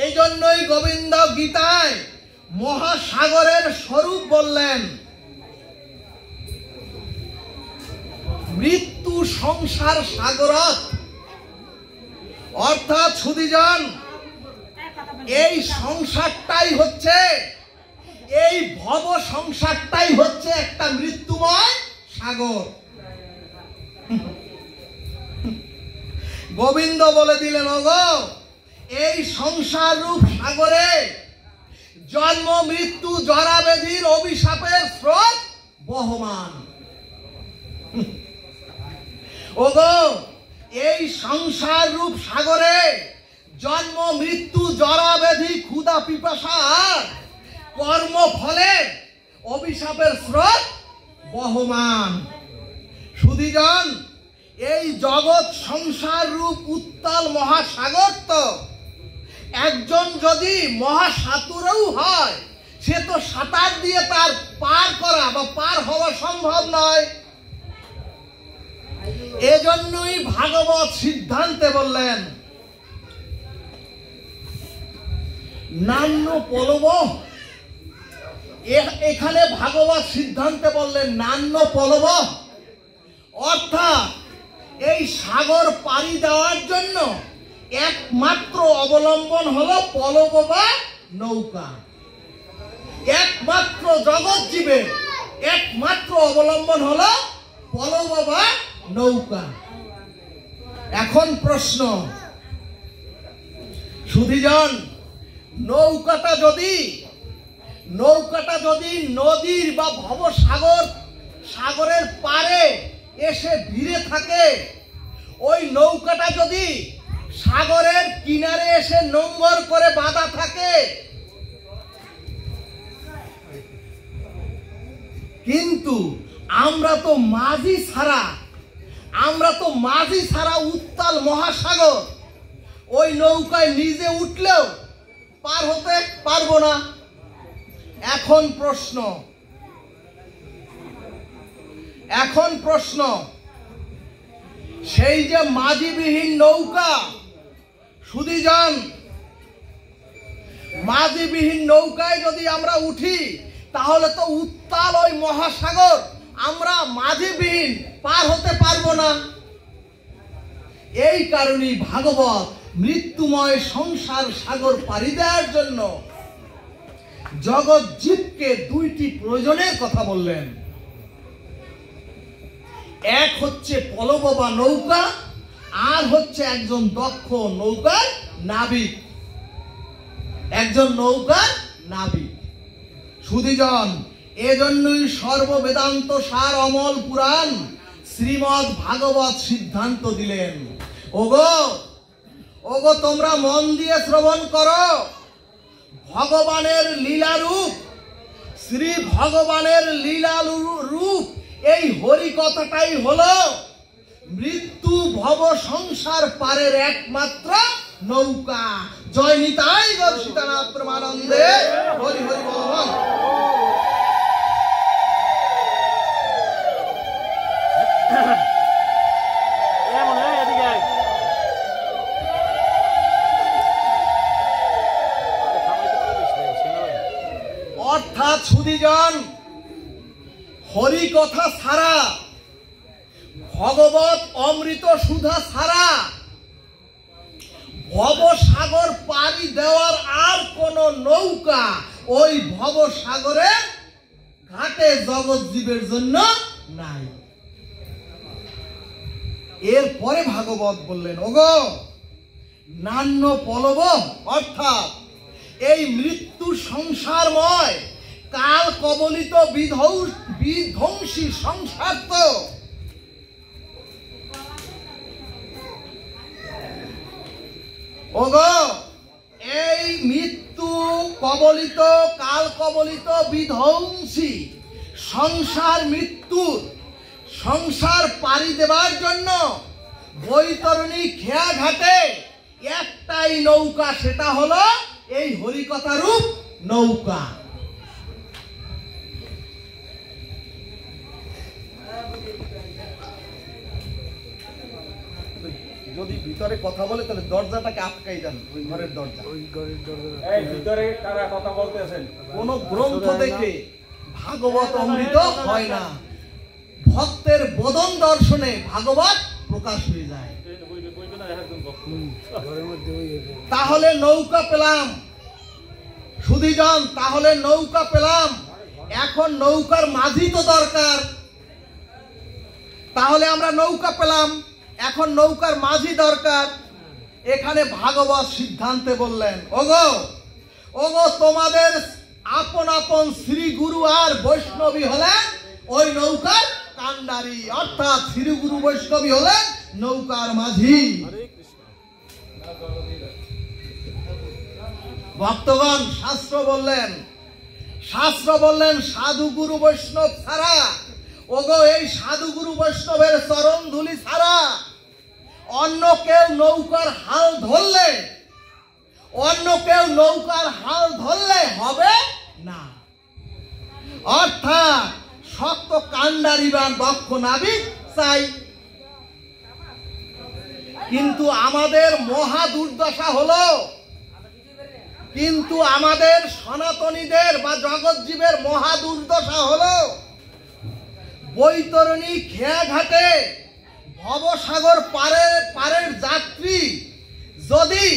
এজন্যই গোবিন্দ গীতায় মহাসাগরের স্বরূপ বললেন। মৃত্যু সংসার সাগরত, অর্থাৎ সুধীজন এই সংসারটাই হচ্ছে, এই ভব সংসারটাই হচ্ছে একটা মৃত্যুময় সাগর। গোবিন্দ বলে দিলেন, ওগো এই সংসার রূপ সাগরে জন্ম মৃত্যু জরা ব্যাধির অভিশাপের স্রোত বহমান। ওগো এই সংসার রূপ সাগরে জন্ম মৃত্যু জরা ব্যাধি ক্ষুধা পিপাসা আর কর্ম ফলের অভিশাপের স্রোত বহমান। সুধীজন, এই জগৎ সংসার রূপ উত্তাল মহাসাগর, তো একজন যদি মহাসাতুরও হয়, সে তো সাঁতার দিয়ে তার পার করা বা পার হওয়া সম্ভব নয়। এজন্যই ভাগবত সিদ্ধান্তে বললেন নান্য পলব। এখানে ভাগবত সিদ্ধান্তে বললেন নান্য পলব, অর্থাৎ এই সাগর পাড়ি দেওয়ার জন্য একমাত্র অবলম্বন হলো পলব বা নৌকা। একমাত্র জগৎ জীবের একমাত্র অবলম্বন হলো পলব বা নৌকা। এখন প্রশ্ন, সুধীজন, নৌকাটা যদি নদীর বা সাগরের পারে এসে ভিড়ে থাকে, ওই নৌকাটা যদি সাগরের কিনারে এসে নোঙ্গর করে বাঁধা থাকে, কিন্তু আমরা তো মাঝি ছাড়া উত্তাল মহাসাগর ওই নৌকায় নিজে উঠলেও পার হতে পারবো না। এখন প্রশ্ন, সেই যে মাঝিবিহীন নৌকা সুধীজন, মাঝিবিহীন নৌকায় যদি আমরা উঠি তাহলে তো উত্তাল ওই মহাসাগর আমরা মাঝিবিহীন পার হতে পারবো না। এই কারণেই ভাগবত মৃত্যুময় সংসার সাগর পাড়ি দেওয়ার জন্য জগৎ জীবকে দুইটি প্রয়োজনের কথা বললেন। এক হচ্ছে পলব বা নৌকা, আর হচ্ছে একজন দক্ষ নৌকার নাবিক। একজন নৌকার নাবিক। সুধীজন, এজন্যই সর্ববেদান্ত সার অমল পুরাণ শ্রীমৎ ভাগবত সিদ্ধান্ত দিলেন। ওগো ওগো তোমরা মন দিয়ে শ্রবণ করো। ভগবানের লীলা রূপ, শ্রী ভগবানের লীলা রূপ এই হরি কথাটাই হলো মৃত্যু ভব সংসার পারের একমাত্র নৌকা। জয় নিতাই গৌর সীতানাথ প্রেমানন্দে। হরি হরি বল। অর্থাৎ সুধীজন, হরি কথা ছাড়া, ভগবত অমৃত সুধা ছাড়া ভবসাগর পাড়ি দেওয়ার আর কোন নৌকা ওই ভবসাগরের ঘাটে জগৎ জীবের জন্য নাই। এরপরে ভাগবত বললেন, ওগো নান্য পলব, অর্থাৎ এই মৃত্যু সংসারময় কাল কবলিত বিধ্বংসী সংসার তো ওগো এই মৃত্যু কবলিত কাল কবলিত বিধ্বংসী সংসার মৃত্যুর সংসার পাড়ি দেবার জন্য বৈতরণী খেয়া ঘাটে একটাই নৌকা, সেটা হলো এই হরিকথা রূপ নৌকা। যদি ভিতরে কথা বলে তাহলে দরজাটাকে আটকাই দেন, ওই ঘরের দরজা। এই ভিতরে কারা কথা বলতেছেন? কোন গ্রন্থ দেখে ভাগবত অমৃত হয় না, ভক্তের বদন দর্শনে ভাগবত প্রকাশ হয়ে যায়। তাহলে নৌকা পেলাম সুধীজন, তাহলে নৌকা পেলাম, এখন নৌকার মাঝি তো দরকার। তাহলে আমরা নৌকা পেলাম, এখন নৌকার মাঝি দরকার। এখানে ভাগবত সিদ্ধান্তে বললেন, ওগো ওগো তোমাদের আপন আপন শ্রী গুরু আর বৈষ্ণবী হলেন ওই নৌকার কান্ডারি, অর্থাৎ শ্রী গুরু বৈষ্ণবী হলেন নৌকার মাঝি। ভক্তগণ, শাস্ত্র বললেন সাধু গুরু বৈষ্ণব ছাড়া, ওগো এই সাধু গুরু বৈষ্ণবের চরণ ধুলি ছাড়া অন্য কেউ নৌকার হাল ধরলে হবে না। অর্থাৎ শক্ত কান্ডারি বা দক্ষ নাবিক চাই। কিন্তু আমাদের মহা দুর্দশা হলো, কিন্তু আমাদের সনাতনীদের বা জগৎ জীবের মহা দুর্দশা হলো, বৈতরণী খেয়া ঘাটে ভবসাগর পারের যাত্রী যদি,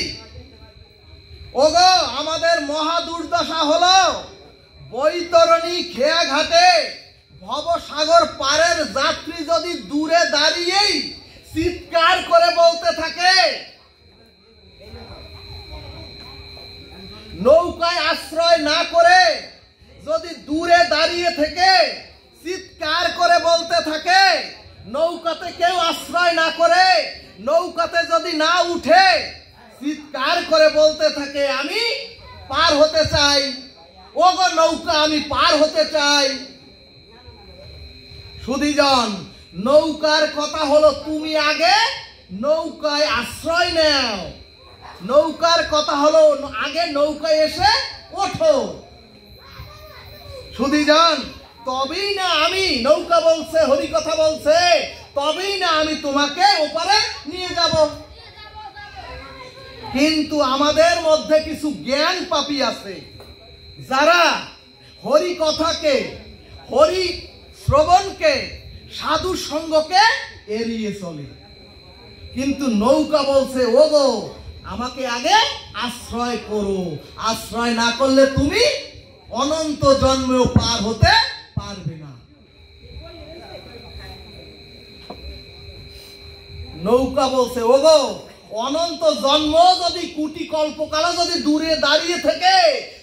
ওগো আমাদের মহা দুর্দশা হলো, বৈতরণী খেয়া ঘাটে ভবসাগর পারের যাত্রী যদি দূরে দাঁড়িয়েই চিৎকার করে বলতে থাকে, নৌকায় আশ্রয় না করে যদি দূরে দাঁড়িয়ে থেকে চিৎকার করে বলতে থাকে, নৌকাতে কেউ আশ্রয় না করে নৌকাতে যদি না উঠে চিৎকার করে বলতে থাকে, আমি পার হতে চাই, ওগো নৌকা আমি পার হতে চাই। সুধীজন, নৌকার কথা হলো তুমি আগে নৌকায় আশ্রয় নাও, নৌকার কথা হলো আগে নৌকায় এসে ওঠো। সুধীজন, তবেই না আমি, নৌকা বলছে হরি কথা বলছে, তবেই না আমি তোমাকে ওপারে নিয়ে যাব। কিন্তু আমাদের মধ্যে কিছু জ্ঞান পাপী আছে যারা হরি কথাকে, হরি শ্রবণকে, সাধু সঙ্গকে এড়িয়ে চলে। কিন্তু নৌকা বলছে, ওগো আমাকে আগে আশ্রয় করো, আশ্রয় না করলে তুমি অনন্ত জন্মেও পার হতে পারবে না। নৌকা বলছে, ওগো অনন্ত জন্ম যদি কোটি কল্পকালও যদি দূরে দাঁড়িয়ে থেকে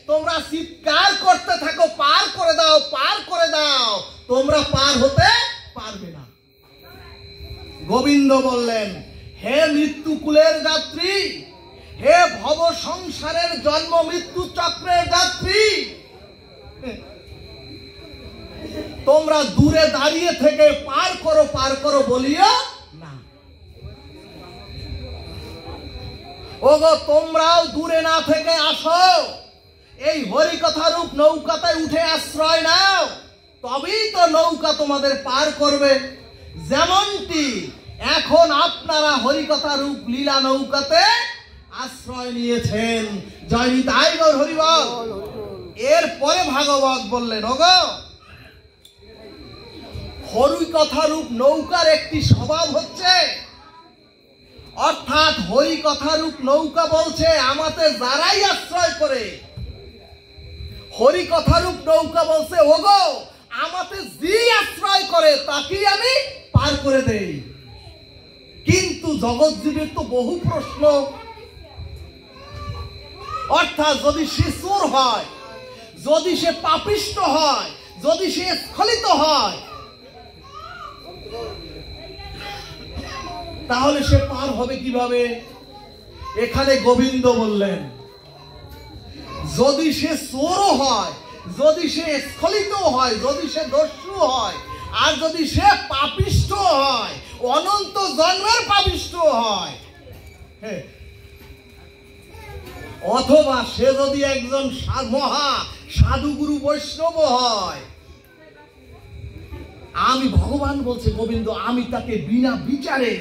তোমরা চিৎকার করতে থাকো, পার করে দাও, পার করে দাও, তোমরা পার হতে পারবে না। গোবিন্দ বললেন, হে মৃত্যুকুলের যাত্রী, হে ভব সংসারের জন্ম মৃত্যু চক্রের যাত্রী, তোমরা দূরে দাঁড়িয়ে থেকে পার করো, পার করো বলিও না। ওগো তোমরাও দূরে না থেকে আসো, এই হরিকথা রূপ নৌকাতে উঠে আশ্রয় নাও, তবেই তো নৌকা তোমাদের পার করবে। যেমনটি এখন আপনারা হরিকথা রূপ লীলা নৌকাতে আশ্রয় নিয়েছেন। জয় নিতাই গৌর হরিবল। এরপরে ভাগবত বললেন, ওগো হরিকথা রূপ নৌকার একটি স্বভাব হচ্ছে, অর্থাৎ হরিকথা রূপ নৌকা বলছে আমাতে যারাই আশ্রয় করে, হরিকথা রূপ নৌকা বলছে, ওগো আমাতে যে আশ্রয় করে তাকেই আমি পার করে দেই। কিন্তু জগৎজীবের তো বহু প্রশ্ন, অর্থাৎ যদি সে চোর হয়, যদি সে পাপিষ্ট হয়, যদি সে স্খলিত হয়, তাহলে সে পার হবে কিভাবে? এখানে গোবিন্দ বললেন, যদি সে চোরও হয়, যদি সে স্খলিত হয়, যদি সে দস্যু হয়, আর যদি সে পাপিষ্ট হয়, অনন্ত জন্মের পাপিষ্ট হয়, অথবা সে যদি একজন মহা সাধুগুরু বৈষ্ণব হয়, আমি ভগবান বলছে গোবিন্দ, আমি তাকে বিনা বিচারে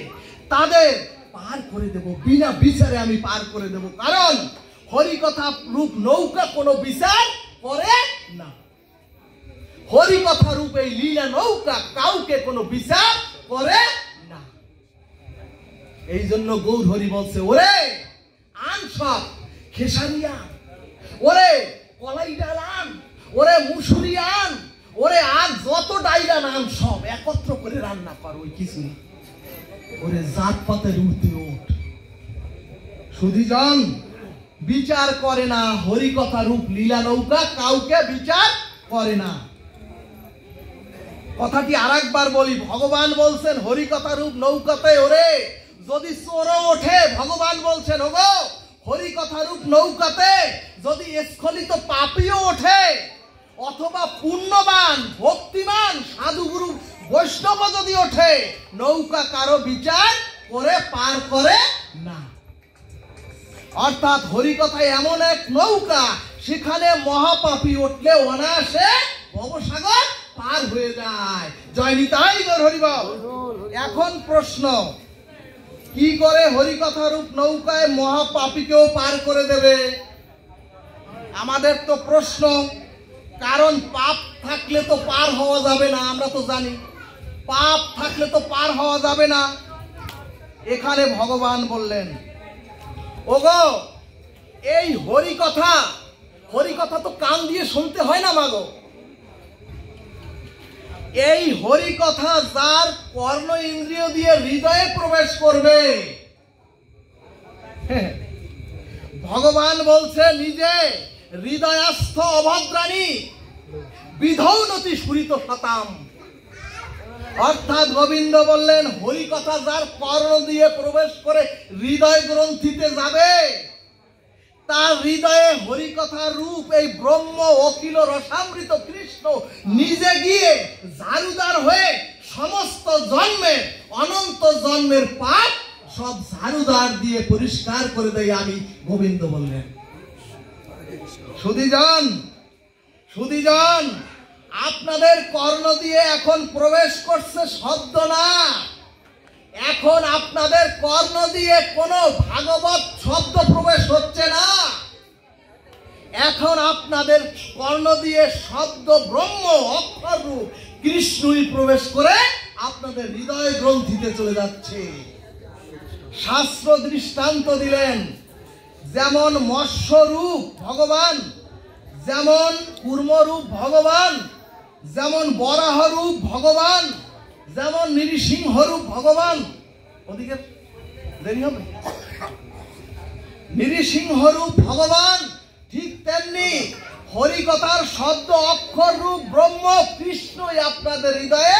তাদের পার করে দেব, বিনা বিচারে আমি পার করে দেব। কারণ হরিকথা রূপ নৌকা কোনো বিচার করে না, হরিকথা রূপ এই লীলা নৌকা কাউকে কোনো বিচার করে না। এই জন্য গৌর হরি বলছে, ওরে আন সব খেসারি আন, ওরে কলাই ডাল আন, ওরে মুসুরি আন, ওরে আর যত ডাইলা নাম সব একত্র করে রান্না কর, ওই কিছু ওরে জাত পাতের উঠতে ওঠ। সুধীজন বিচার করে না, হরিকথা রূপ লীলা নৌকা কাউকে বিচার করে না। কথাটি আরেকবার বলি, ভগবান বলছেন হরিকথা রূপ নৌকাতে ওরে যদি চোর ওঠে, ভগবান বলছেন ওগো হরিকথা রূপ নৌকাতে যদি স্খলিত পাপীও ওঠে, অথবা পুণ্যবান ভক্তিমান সাধুগুরু বৈষ্ণব যদি ওঠে, নৌকা কারো বিচার করে পার করে না। অর্থাৎ হরিকথায় এমন এক নৌকা, সেখানে মহাপাপী উঠলে অনায়াসে ভবসাগর পার হয়ে যায়। জয় নিতাই গৌর হরিবল। এখন প্রশ্ন, কি করে হরিকথা রূপ নৌকায় মহাপাপীকেও পার করে দেবে? আমাদের তো প্রশ্ন, কারণ পাপ থাকলে তো পার হওয়া যাবে না, আমরা তো জানি পাপ থাকলে তো পার হওয়া যাবে না। এখানে ভগবান বললেন, ওগো এই হরিকথা, হরিকথা তো কান দিয়ে শুনতে হয় না মাগো, এই হরিকথা যার কর্ণ ইন্দ্রিয় দিয়ে হৃদয়ে প্রবেশ করবে, ভগবান বলছে নিজে হৃদয়স্থ অভদ্রাণী বিধৌনতি সুরিত শতাম। অর্থাৎ গোবিন্দ বললেন হরিকথা যার কর্ণ দিয়ে প্রবেশ করে হৃদয় গ্রন্থিতে যাবে, তার হৃদয়ে হরিকথা রূপ এই ব্রহ্ম অখিল রসামৃত কৃষ্ণ নিজে গিয়ে ঝাড়ুদার হয়ে সমস্ত জন্মের অনন্ত জন্মের পাপ সব ঝাড়ুদার দিয়ে পরিষ্কার করে দেয় আমি, গোবিন্দ বললেন। সুধীজন, সুধীজন, আপনাদের কর্ণ দিয়ে এখন প্রবেশ করছে শব্দ না, এখন এখন আপনাদের কর্ণ দিয়ে কোনো ভাগবত শব্দ প্রবেশ হচ্ছে না, এখন আপনাদের কর্ণ দিয়ে শব্দ ব্রহ্ম অক্ষর রূপ কৃষ্ণই প্রবেশ করে আপনাদের হৃদয় গ্রন্থিতে চলে যাচ্ছে। শাস্ত্র দৃষ্টান্ত দিলেন, যেমন মৎস্যরূপ ভগবান, যেমন কূর্মরূপ ভগবান, যেমন বরাহরূপ ভগবান, যেমন নৃসিংহরূপ ভগবান, ওদিকে দেরি হবে, নৃসিংহরূপ ভগবান, ঠিক তেমনি হরিকথার শব্দ অক্ষর রূপ ব্রহ্ম কৃষ্ণই আপনাদের হৃদয়ে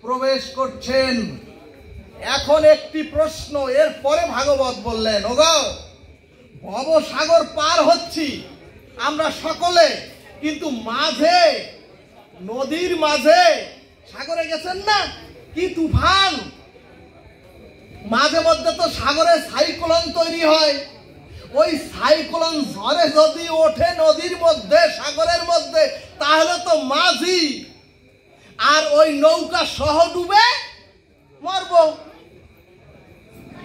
প্রবেশ করছেন। এখন একটি প্রশ্ন, এর পরে ভাগবত বললেন, ওগো ভবসাগর পার হচ্ছি আমরা সকলে, কিন্তু মাঝে নদীর মাঝে সাগরে গেছেন না, কি তুফান, মাঝে মধ্যে তো সাগরে সাইক্লোন তৈরি হয়, ওই সাইক্লোন ঝড়ে যদি ওঠে নদীর মধ্যে সাগরের মধ্যে, তাহলে তো মাঝি আর ওই নৌকা সহ ডুবে মরব।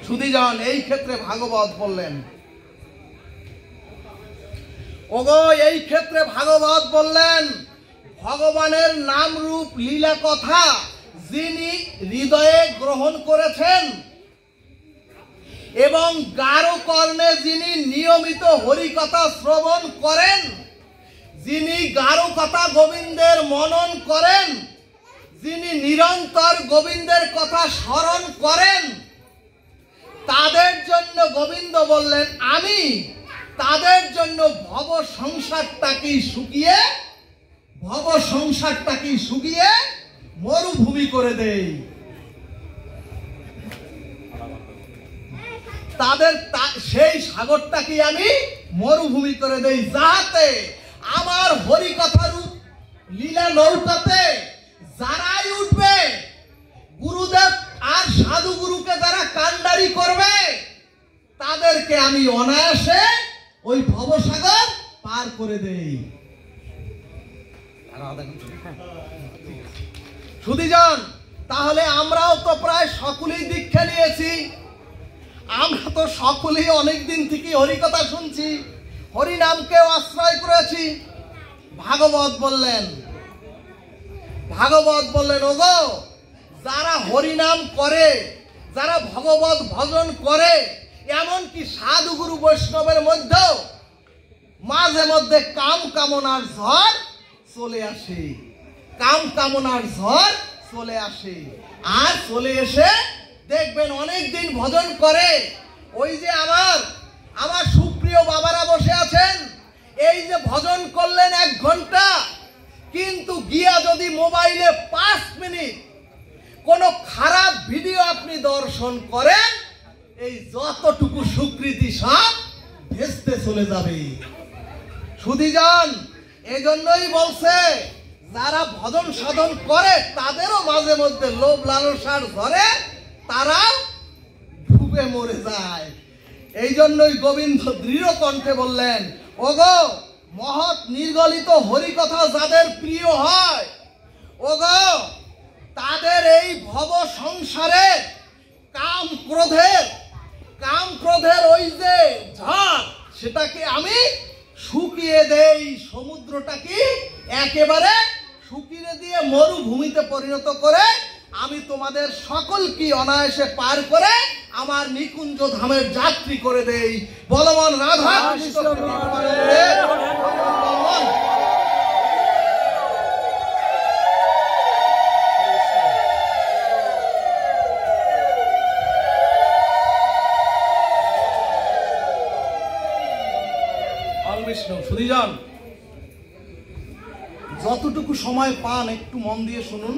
সুধীজন, এই ক্ষেত্রে ভাগবত বললেন, ওগো এই ক্ষেত্রে ভাগবত বললেন, ভগবানের নাম রূপ লীলা কথা যিনি হৃদয়ে গ্রহণ করেছেন এবং গাঢ় কর্ণে যিনি নিয়মিত হরিকথা শ্রবণ করেন, যিনি গাঢ় কথা গোবিন্দের মনন করেন, যিনি নিরন্তর গোবিন্দের কথা স্মরণ করেন, তাদের জন্য গোবিন্দ বললেন আমি তাদের জন্য ভব সংসারটাকে শুকিয়ে মরুভূমি করে দেই। তাদের সেই সাগরটাকে আমি মরুভূমি করে দেই, যাতে আমার হরিকথারূপ লীলা নৌকাতে যারাই উঠবে, গুরুদেব আর সাধু গুরুকে যারা কান্ডারি করবে, তাদেরকে আমি অনায়াসে ওই ভবসাগর পার করে দেই। সুধীজন, তাহলে আমরাও তো প্রায় সকলেই দীক্ষা নিয়েছি, আমরা তো সকলেই অনেক দিন থেকে হরিকথা শুনছি, হরিনামকেও আশ্রয় করেছি। ভাগবত বললেন, ওগো যারা হরিনাম করে, যারা ভগবত ভজন করে, এমনকি সাধু গুরু বৈষ্ণবের মধ্যেও মাঝে মধ্যে কাম কামনার ঝড় চলে আসে, আর চলে এসে দেখবেন অনেক দিন ভজন করে, ওই যে আমার সুপ্রিয় বাবারা বসে আছেন, এই যে ভজন করলেন 1 ঘন্টা, কিন্তু গিয়া যদি মোবাইলে 5 মিনিট কোনো খারাপ ভিডিও আপনি দর্শন করেন, এই যতটুকু স্বীকৃতি সব ভেস্তে চলে যাবে। সুধীজন, এজন্যই বলছে যারা ভজন সাধন করে তাদেরও মাঝে মধ্যে লোভ লালসার ধরে তারা ডুবে মরে যায়। এই জন্যই গোবিন্দ দৃঢ় কণ্ঠে বললেন, ওগো মহৎ নির্গলিত হরিকথা যাদের প্রিয় হয়, ওগো তাদের এই ভব সংসারে কাম ক্রোধের ওই যে ঝড়, সেটাকে আমি শুকিয়ে দেই, সমুদ্রটাকে একেবারে শুকিয়ে দিয়ে মরুভূমিতে পরিণত করে আমি তোমাদের সকলকে অনায়াসে পার করে আমার নিকুঞ্জ ধামের যাত্রী করে দেই। বলবান রাধা কৃষ্ণ বিষ্ণু। সুধীজন, যতটুকু সময় পান একটু মন দিয়ে শুনুন।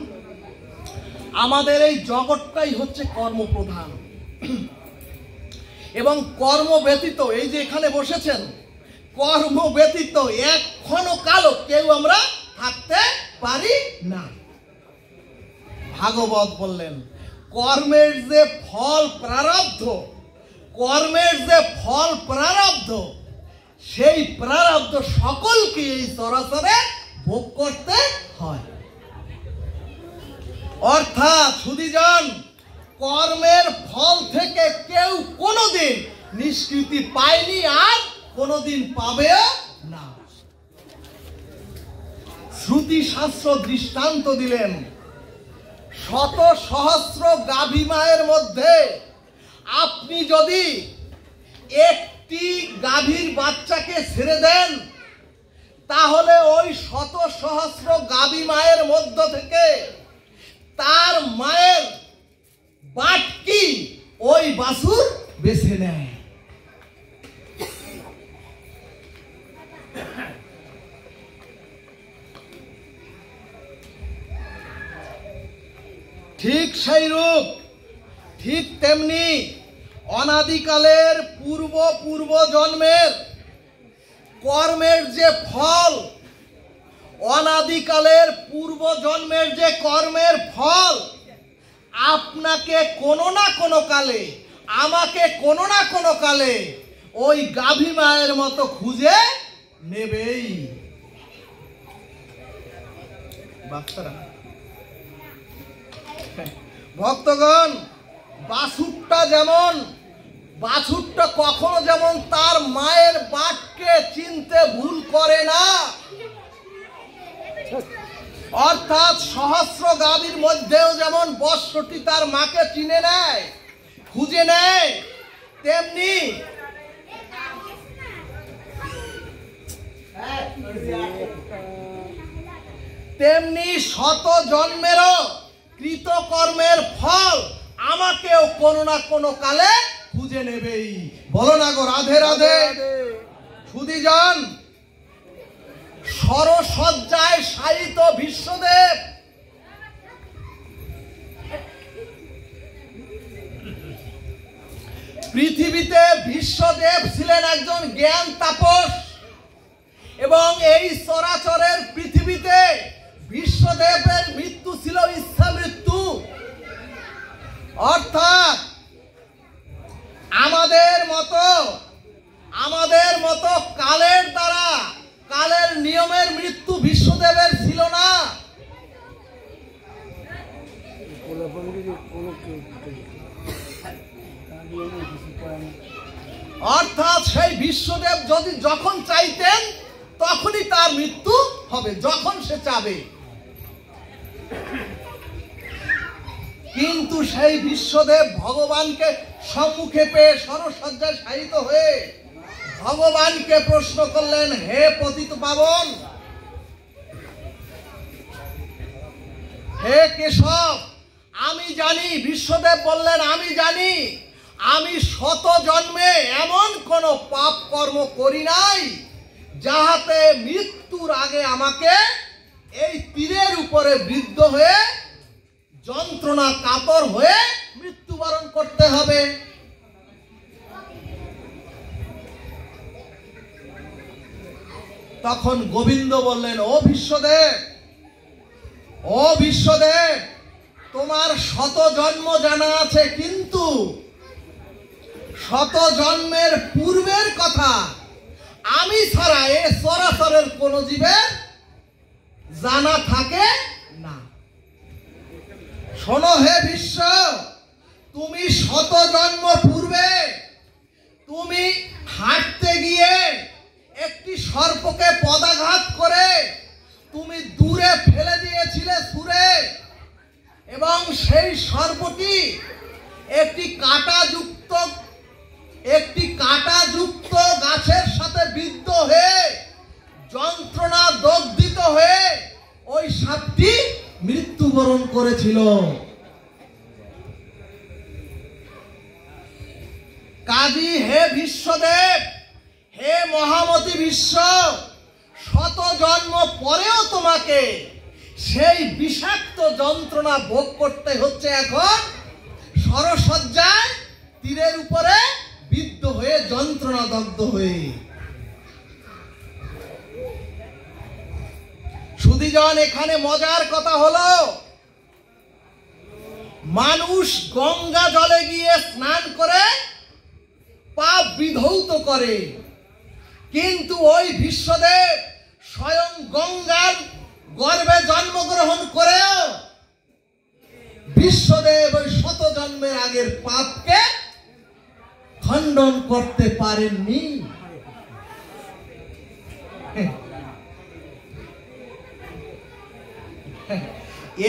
আমাদের এই জগৎটাই হচ্ছে কর্মপ্রধান এবং কর্ম ব্যতীত, এই যে এখানে বসেছেন, কর্ম ব্যতীত এখনো কালো কেউ আমরা থাকতে পারি না। ভাগবত বললেন, কর্মের যে ফল প্রারব্ধ, সেই প্রারব্ধ সকলকে এই চরাচরে ভোগ করতে হয়। অর্থাৎ সুধীজন, কর্মের ফল থেকে কেউ কোনোদিন নিষ্কৃতি পায়নি আর কোনোদিন পাবেও না। শ্রুতি শাস্ত্র দৃষ্টান্ত দিলেন, শত সহস্র গাভী মায়ের মধ্যে আপনি যদি একটি গাভীর বাচ্চাকে ছেড়ে দেন, তাহলে ওই শত সহস্র গাভী মায়ের মধ্য থেকে তার মায়ের বাটকি ওই বাছুর বেছে নেয়। ঠিক সেই রূপ, ঠিক তেমনি অনাদিকালের পূর্ব জন্মের কর্মের যে ফল, অনাদিকালের পূর্ব জন্মের যে কর্মের ফল আপনাকে কোনো না কোনো কালে, আমাকে কোনো না কোনো কালে ওই গাভী মায়ের মতো খুঁজে নেবেই। বাচ্চারা, ভক্তগণ, বাছুরটা কখনো যেমন তার মায়ের বাটকে চিনতে ভুল করে না, অর্থাৎ সহস্র গাভীর মধ্যেও যেমন বৎসটি তার মাকে চিনে নেয়, খুঁজে নেয়, তেমনি শত জন্মেরও কৃতকর্মের ফল আমাকেও কোনো না কোনো কালে খুঁজে নেবেই। বলো না গো রাধে রাধে। সুধীজন, সরসজ্জায় শায়িত বিশ্বদেব পৃথিবীতে বিশ্বদেব ছিলেন একজন জ্ঞান তাপস, এবং এই চরাচরের পৃথিবীতে বিশ্বদেবের মৃত্যু ছিল ইচ্ছা মৃত্যু, অর্থাৎ আমাদের মতো কালের দ্বারা, কালের নিয়মের মৃত্যু বিশ্বদেবের ছিল না। অর্থাৎ সেই বিশ্বদেব যখন চাইতেন তখনই তার মৃত্যু হবে, যখন সে চাবে। কিন্তু সেই বিশ্বদেব ভগবানকে সম্মুখে পেয়ে সরসজ্জায় শায়িত হয়ে ভগবানকে প্রশ্ন করলেন, হে পতিত পাবন, হে কেশব, আমি জানি। বিশ্বদেব বললেন, আমি জানি, আমি শত জন্মে এমন কোন পাপ কর্ম করি নাই যাহাতে মৃত্যুর আগে আমাকে এই তীরের উপরে বৃদ্ধ হয়ে যন্ত্রণা কাতর হয়ে মৃত্যুবরণ করতে হবে। তখন গোবিন্দ বললেন, ও বিশ্বদেব, তোমার শত জন্ম জানা আছে, কিন্তু শত জন্মের পূর্বের কথা আমি ছাড়া এ চরাচরের কোন জীবের জানা থাকে না। শোনো হে বিশ্ব, তুমি শত জন্ম পূর্বে তুমি হাঁটতে গিয়ে একটি সর্পকে পদাঘাত করে তুমি দূরে ফেলে দিয়েছিলে ছুঁড়ে, এবং সেই সর্পটি একটি কাঁটাযুক্ত গাছের সাথে বিদ্ধ হয়ে যন্ত্রণা দগ্ধিত হয়ে ওই সাপটি মৃত্যুবরণ করেছিল। কাজী হে বিশ্বদেব, হে মহামতি বিশ্ব, শত জন্ম পরেও তোমাকে সেই বিষাক্ত যন্ত্রণা ভোগ করতে হচ্ছে এখন সরসজ্জায় তীরের উপরে বিদ্ধ হয়ে যন্ত্রণা দগ্ধ হয়ে। সুধীজন, এখানে মজার কথা হলো, মানুষ গঙ্গা জলে গিয়ে স্নান করে পাপ বিধৌত করে, কিন্তু ওই বিশ্বদেব স্বয়ং গঙ্গার গর্ভে জন্মগ্রহণ করেও বিশ্বদেব ওই শত জন্মের আগের পাপকে খণ্ডন করতে পারেননি।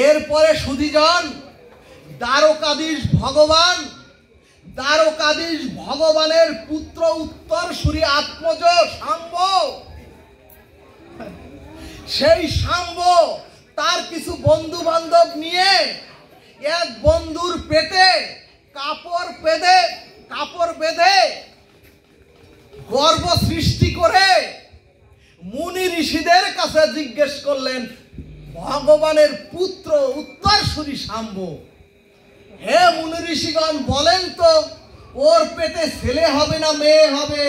এরপরে সুধীজন দ্বারকাধীশ ভগবানের পুত্র উত্তরসূরি আত্মজ শাম্ব, সেই শাম্ব তার কিছু বন্ধু বান্ধব নিয়ে এক বন্ধুর পেটে কাপড় বেঁধে গর্ভ সৃষ্টি করে মুনি ঋষিদের কাছে জিজ্ঞেস করলেন, ভগবানের পুত্র উত্তরসূরি শাম্ব, হে মুনি ঋষিগণ বলেন তো ওর পেটে ছেলে হবে না মেয়ে হবে?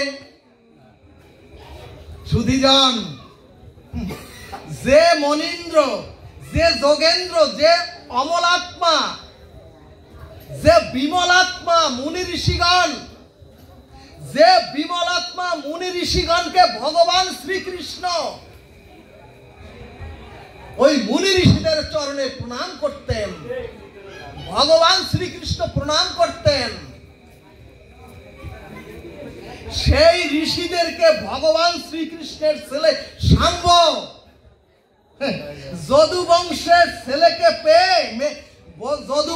সুধীজন, যে মনীন্দ্র, যে যোগেন্দ্র, যে অমলাত্মা, যে বিমলাত্মা মুনি ঋষিগণকে ভগবান শ্রীকৃষ্ণ ওই মুনি ঋষিদের চরণে প্রণাম করতেন, ভগবান শ্রীকৃষ্ণ প্রণাম করতেন। সেই ঋষিদেরকে ভগবান শ্রীকৃষ্ণের ছেলে শাম্ব যদু বংশের ছেলেকে পেয়ে, যদু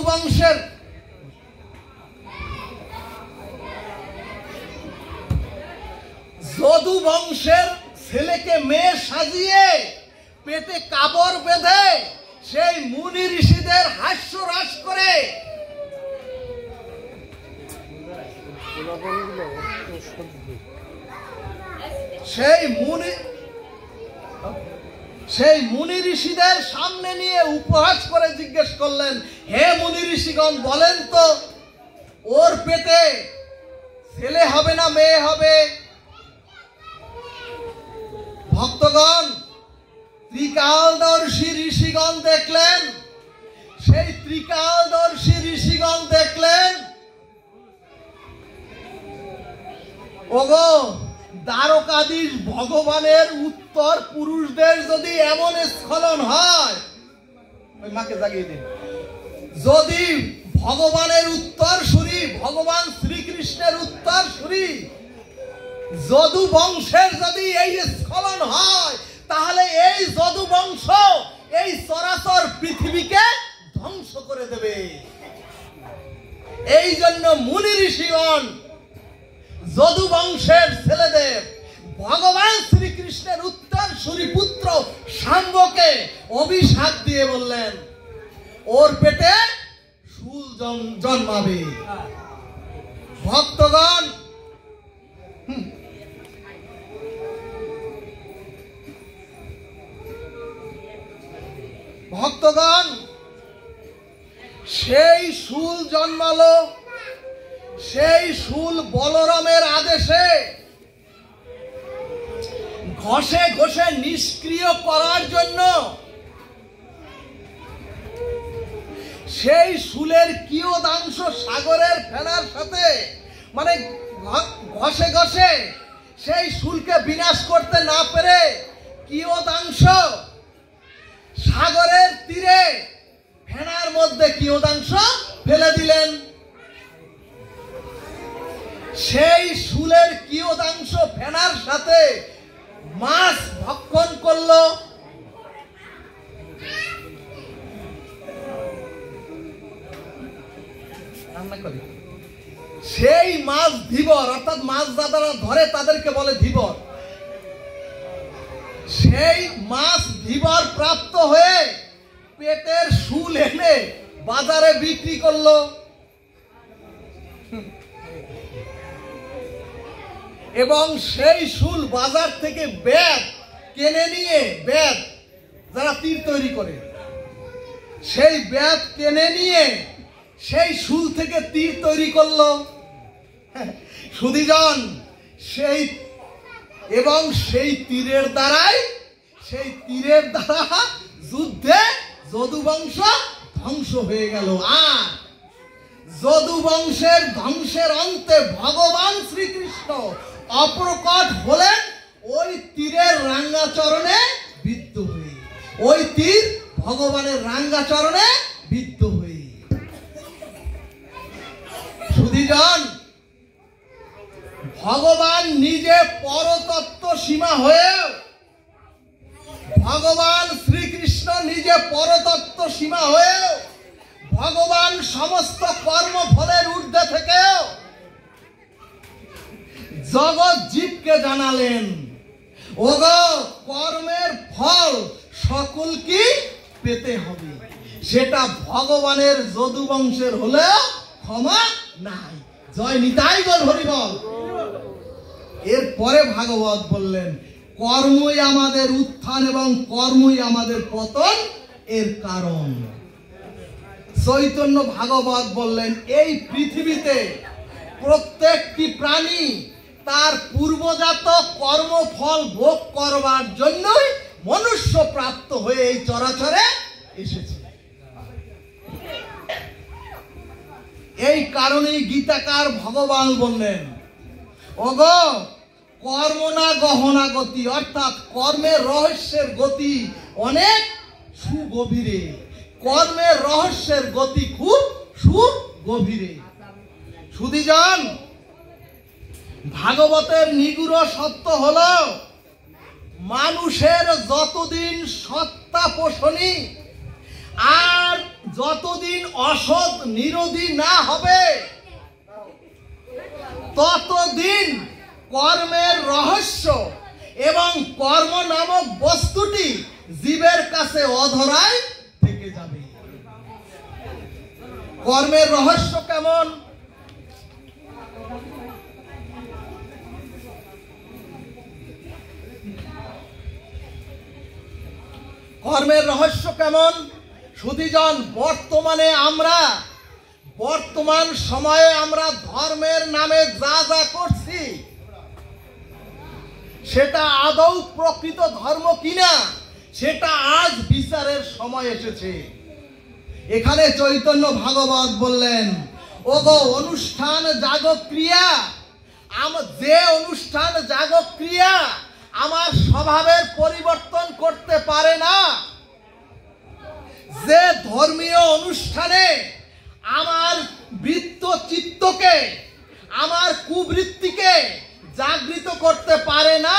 বংশের ছেলেকে মেয়ে সাজিয়ে পেটে কাপড় বেঁধে সেই মুনি ঋষিদের হাস্যরাস করে সেই মুনি ঋষিদের সামনে নিয়ে উপহাস করে জিজ্ঞেস করলেন, হে মুনি ঋষিগণ বলেন তো ওর পেটে ছেলে হবে না মেয়ে হবে? ভক্তগণ, ত্রিকালদর্শী ঋষিগণ দেখলেন, সেই ত্রিকালদর্শী ঋষিগণ দেখলেন, ওগো দ্বারকাধীশ ভগবানের উত্তর পুরুষদের যদি এমন স্খলন হয়, ওই মাকে জাগিয়ে দিন, যদি ভগবানের উত্তরসূরি, ভগবান শ্রীকৃষ্ণের উত্তরসূরি যদু বংশের যদি এই স্খলন হয়, তাহলে এই যদু বংশ এই চরাচর পৃথিবীকে ধ্বংস করে দেবে। এই জন্য মুনি ঋষিগণ যদু বংশের ছেলেদের ভগবান শ্রীকৃষ্ণের উত্তরসূরি পুত্র শাম্বকে অভিশাপ দিয়ে বললেন, ওর পেটে শুল জন্মাবে। ভক্তগণ, সেই শুল জন্মালো, সেই শুল বলরামের আদেশে ঘষে ঘষে নিষ্ক্রিয় করার জন্য সেই শুলের কিয়দাংশ সাগরের ফেনার সাথে, মানে ঘষে ঘষে সেই শুলকে বিনাশ করতে না পেরে কিয়দাংশ সাগরের তীরে ফেনার মধ্যে কিয়দাংশ ফেলে দিলেন। সেই শুলের কিয়দাংশ ফেনার সাথে মাছ ভক্ষণ করলো। সেই মাছ ধীবর, অর্থাৎ মাছ যারা ধরে তাদেরকে বলে ধীবর। সেই মাছ ধীবর প্রাপ্ত হয়ে পেটের শুল এনে বাজারে বিক্রি করলো। এবং সেই শুল বাজার থেকে বেত কিনে নিয়ে, বেত যারা তীর তৈরি করে, সেই বেত কিনে নিয়ে সেই শুল থেকে তীর তৈরি করলো। সুধীজন, সেই তীরের দ্বারা যুদ্ধে যদু বংশ ধ্বংস হয়ে গেল। আর যদু বংশের ধ্বংসের অন্তে ভগবান শ্রীকৃষ্ণ অপ্রকট হলেন ওই তীরের রাঙ্গাচরণে বিদ্ধ হয়ে, ওই তীর ভগবানের রাঙ্গাচরণে বিদ্ধ হয়ে। সুধীজন, ভগবান নিজে পরতত্ত্ব সীমা হয়েও, ভগবান শ্রীকৃষ্ণ নিজে পরতত্ত্ব সীমা হয়েও, ভগবান সমস্ত কর্মফলের ঊর্ধ্বে থেকেও জগৎ জীবকে জানালেন, ওগো কর্মের ফল সকলকে পেতে হবে, সেটা ভগবানের যদু বংশের হলেও ক্ষমা নাই। জয় নিতাই গৌর হরি বল। এরপরে ভাগবত বললেন, কর্মই আমাদের উত্থান এবং কর্মই আমাদের পতন এর কারণ। চৈতন্য ভাগবত বললেন, এই পৃথিবীতে প্রত্যেকটি প্রাণী তার পূর্বজাত কর্মফল ভোগ করবার জন্যই মনুষ্য প্রাপ্ত হয়ে এই চরাচরে এসেছে। এই কারণেই গীতাকার ভগবান বললেন, ওগো কর্ম না গহনা গতি, অর্থাৎ কর্মের রহস্যের গতি অনেক সুগভীরে, কর্মের রহস্যের গতি খুব সুগভীরে। সুধীজন, ভাগবতের নিগুড় সত্য হলো, মানুষের যতদিন সত্তা পোষণী আর যতদিন অসৎ নিরোধী না হবে, ততদিন কর্মের রহস্য এবং কর্ম নামক বস্তুটি জীবের কাছে অধরায় থেকে যাবে। কর্মের রহস্য কেমন? কর্মের রহস্য কেমন? সুধীজন, বর্তমান সময়ে আমরা ধর্মের নামে যা যা করছি সেটা আদৌ প্রকৃত ধর্ম কিনা সেটা আজ বিচারের সময় এসেছে। এখানে চৈতন্য ভাগবত বললেন, ওগো অনুষ্ঠান জাগক ক্রিয়া, যে অনুষ্ঠান জাগক ক্রিয়া আমার স্বভাবের পরিবর্তন করতে পারে না, যে ধর্মীয় অনুষ্ঠানে আমার বৃত্ত চিত্তকে, আমার কুবৃত্তিকে জাগৃত করতে পারে না,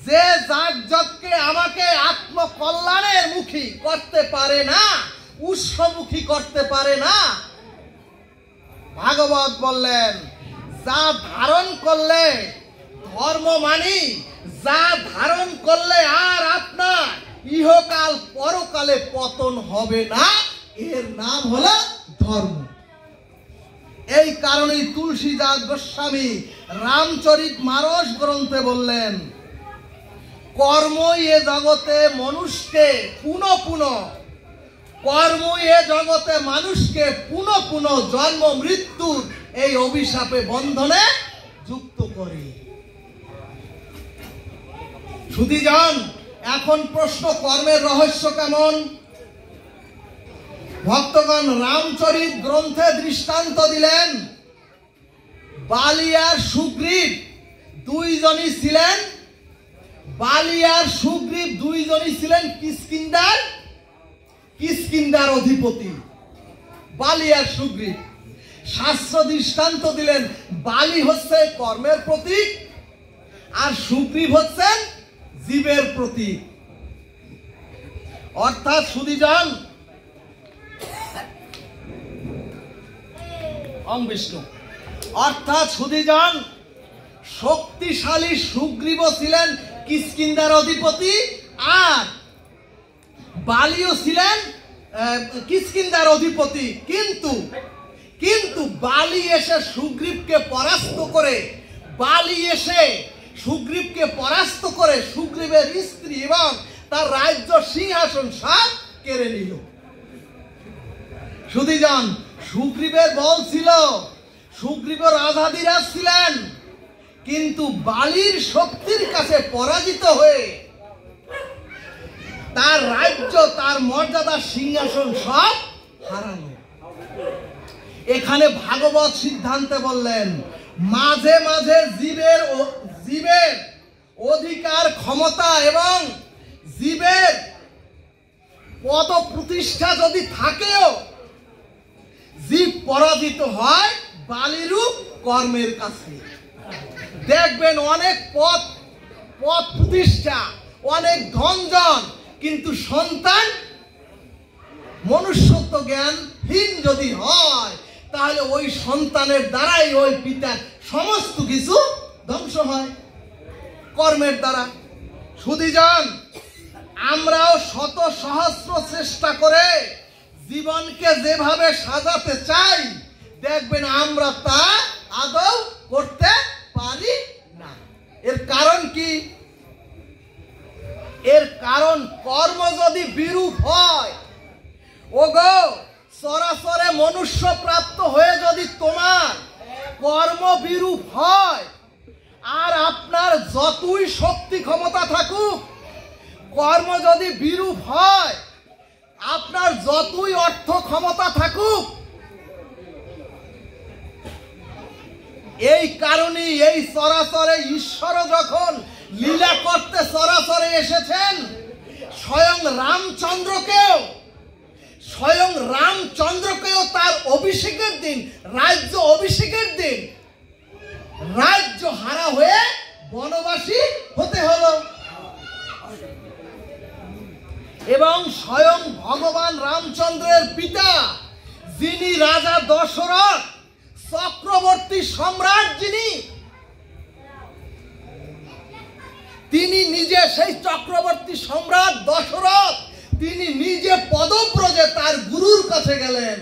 যে যাগযজ্ঞে আমাকে আত্মকল্যাণের মুখী করতে পারে না, উৎসমুখী করতে পারে না, ভাগবত বললেন যা ধারণ করলে ধর্ম মানি, যা ধারণ করলে আর আপনার ইহকাল পরকালে পতন হবে না, এর নাম হলো ধর্ম। এই কারণেই তুলসীদাস গোস্বামী রামচরিতমানস গ্রন্থে বললেন, কর্মই এ জগতে মানুষকে পুনঃ পুনঃ জন্ম মৃত্যুর এই অভিশাপে বন্ধনে যুক্ত করে। সুধীজন, এখন প্রশ্ন, কর্মের রহস্য কেমন? ভক্তগণ রামচরিত গ্রন্থে দৃষ্টান্ত দিলেন, বালি আর সুগ্রীব দুইজনই ছিলেন কিষ্কিন্ধার অধিপতি। বালি আর সুগ্রীব, শাস্ত্র দৃষ্টান্ত দিলেন, বালি হচ্ছে কর্মের প্রতীক আর সুগ্রীব হচ্ছেন জীবের প্রতীক। অর্থাৎ সুধীজন, শক্তিশালী সুগ্রীব ছিলেন কিষ্কিন্ধার অধিপতি আর বালিও ছিলেন কিষ্কিন্ধার অধিপতি, কিন্তু বালি এসে সুগ্রীবকে পরাস্ত করে সুগ্রীবের স্ত্রী এবং তার রাজ্য সিংহাসন সব কেড়ে নিল। সুধীজন, সুগ্রীবের বল ছিল, সুগ্রীবের রাজাধিরাজ ছিলেন, কিন্তু বালির শক্তির কাছে পরাজিত হয়ে তার রাজ্য, তার মর্যাদা, সিংহাসন সব হারালো। এখানে ভাগবত সিদ্ধান্তে বললেন, মাঝে মাঝে জীবের অধিকার, ক্ষমতা এবং জীবের পদ প্রতিষ্ঠা যদি থাকেও জীব পরাজিত হয় বালিরূপ কর্মের কাছে। দেখবেন অনেক পদ প্রতিষ্ঠা, অনেক ধনজন, কিন্তু সন্তান মনুষ্যত্ব জ্ঞানহীন যদি হয়, তাহলে ওই সন্তানের দ্বারাই ওই পিতার সমস্ত কিছু ধ্বংস হয় কর্মের দ্বারা। সুধীজন, আমরাও শত সহস্র চেষ্টা করে জীবনকে যেভাবে সাজাতে চাই, দেখবেন আমরা তা আদৌ করতে পারি না। এর কারণ কি? এর কারণ কর্ম যদি বিরূপ হয়, ওগো সরাসরি মনুষ্য প্রাপ্ত হয়ে যদি তোমার কর্ম বিরূপ হয়, আর আপনার যতই শক্তি ক্ষমতা থাকুক, কর্ম যদি বিরূপ হয়, আপনার যতই অর্থ ক্ষমতা থাকুক, এই কারণেই এই সরাসরি ঈশ্বর যখন লীলা করতে সরাসরি এসেছেন, স্বয়ং রামচন্দ্রকেও তার অভিষেকের দিন, রাজ্য অভিষেকের দিন রাজ্য হারা হয়ে বনবাসী হতে হলো। এবং স্বয়ং ভগবান রামচন্দ্রের পিতা, যিনি রাজা দশরথ, চক্রবর্তী সম্রাট, তিনি নিজে, সেই চক্রবর্তী সম্রাট দশরথ, তিনি নিজে পদব্রজে তার গুরুর কাছে গেলেন।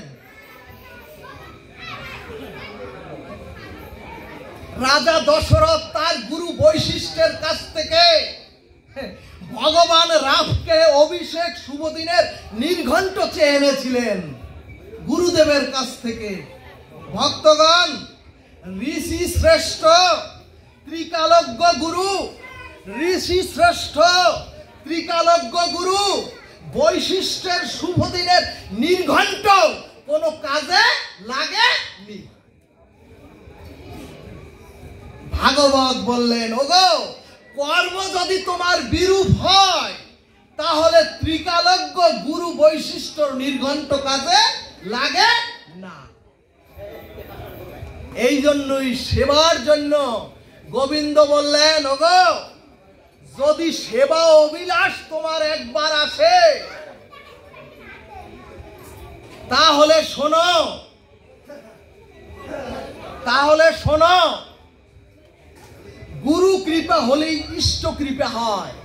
রাজা দশরথ তার গুরু বৈশিষ্ট্যের কাছ থেকে ভগবান রামকে অভিষেক শুভ দিনের নির্ঘণ্ট চেয়ে এনেছিলেন গুরুদেবের কাছ থেকে। ভক্তগণ, ঋষি শ্রেষ্ঠ ত্রিকালজ্ঞ গুরু, ঋষি শ্রেষ্ঠ ত্রিকালজ্ঞ গুরু বৈশিষ্ট্যের শুভ দিনের নির্ঘণ্ট কোনো কাজে লাগেনি। ভাগবত বললেন, ওগো কর্ম যদি তোমার বিরূপ হয়, তাহলে ত্রিকালজ্ঞ গুরু বৈশিষ্ট্য নির্ঘণ্ট কাজে লাগে না। এই জন্যই সেবার জন্য গোবিন্দ বললেন, ওগো যদি সেবা অভিলাষ তোমার একবার আসে, তাহলে শোনো, গুরু কৃপা হলেই ইষ্ট কৃপা হয়,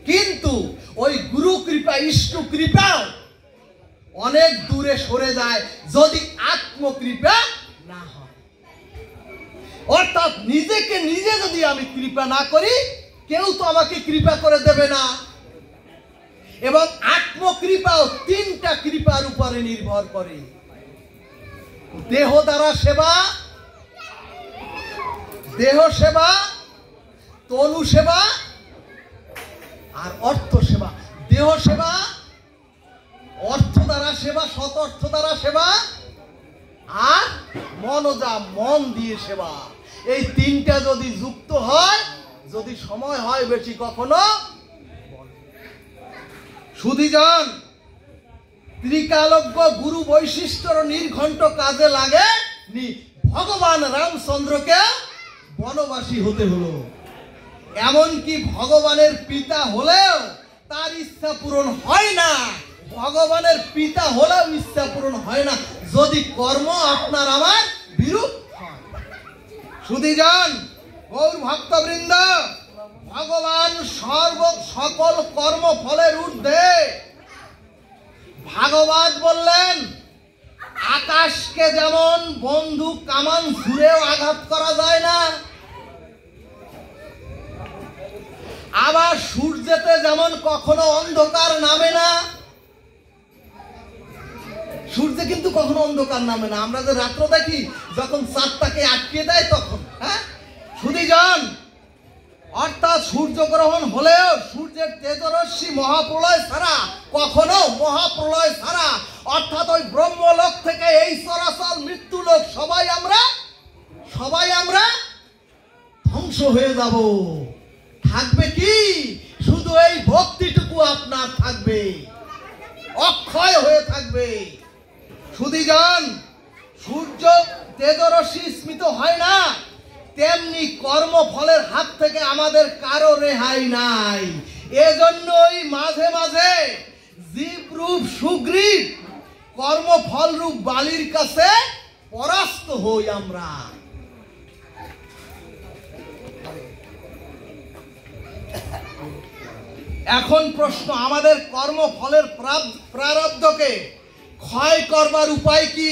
কিন্তু ওই গুরু কৃপা ইষ্ট কৃপা অনেক দূরে সরে যায় যদি আত্মকৃপা না হয়। অর্থাৎ নিজেকে নিজে যদি আমি কৃপা না করি, কেউ তো আমাকে কৃপা করে দেবে না। এবং আত্মকৃপাও তিনটা কৃপার উপরে নির্ভর করে: দেহ দ্বারা সেবা, দেহ সেবা, তনু সেবা আর অর্থ সেবা। দেহ সেবা, অর্থ দ্বারা সেবা, সৎ অর্থ দ্বারা সেবা, আর মনোজা, মন দিয়ে সেবা। এই তিনটা যদি যুক্ত হয়, যদি সময় হয় বেশি, কখনো সুধীজন, ত্রিকালজ্ঞ গুরু বৈশিষ্ট্যর নির্ঘণ্ট কাজে লাগে নি। ভগবান রামচন্দ্রকে বনবাসী হতে হলো। এমনকি ভগবানের পিতা হলেও তার ইচ্ছা পূরণ হয় না। ভগবানের পিতা হলেও ইচ্ছা পূরণ হয় না যদি কর্ম আপনার আমার বিরূপ হয়। সুধীজন, গৌর ভক্তবৃন্দ, ভগবান সকল কর্ম ফলের ঊর্ধ্বে। ভাগবত বললেন, আকাশকে যেমন বন্দুক কামান ছুঁড়েও আঘাত করা যায় না, আবার সূর্যেতে যেমন কখনো অন্ধকার নামে না। সূর্যে কিন্তু কখনো অন্ধকার নামে না। আমরা যে রাত্র দেখি, যখন চাঁদটাকে আটকে দেয় তখন। সুধীজন, অর্থাৎ সূর্যগ্রহণ হলেও সূর্যের তেজরশ্মি মহাপ্রলয় ছাড়া, কখনো মহাপ্রলয় ছাড়া, অর্থাৎ ওই ব্রহ্মলোক থেকে এই চরাচর মৃত্যুলোক সবাই আমরা ধ্বংস হয়ে যাব। থাকবে কি? শুধু এই ভক্তিটুকু আপনার থাকবে, অক্ষয় হয়ে থাকবে। সুধীজন, সূর্য তেজরশ্মি স্মিত হয় না, তেমনি কর্মফলের হাত থেকে আমাদের কারো রেহাই নাই। এজন্যই মাঝে মাঝে জীবরূপ সুগ্রীব কর্মফল রূপ বালির কাছে পরাস্ত হই আমরা। এখন প্রশ্ন, আমাদের কর্মফলের প্রারব্ধকে ক্ষয় করবার উপায় কি?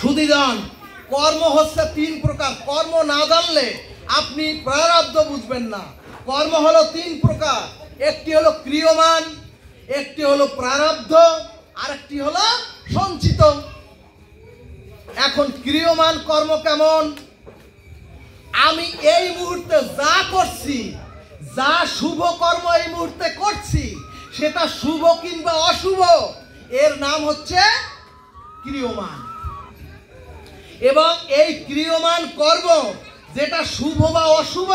সুধীজন, কর্ম হচ্ছে 3 প্রকার। কর্ম না জানলে আপনি প্রারব্ধ বুঝবেন না। কর্ম হলো 3 প্রকার, একটি হলো ক্রিয়মান, একটি হলো প্রারব্ধ, আর একটি হলো সঞ্চিত। এখন ক্রিয়মান কর্ম কেমন? আমি এই মুহূর্তে যা করছি, যা শুভ কর্ম এই মুহূর্তে করছি, সেটা শুভ কিংবা অশুভ, এর নাম হচ্ছে ক্রিয়মান। এবং এই ক্রিয়মান কর্ম যেটা শুভ বা অশুভ,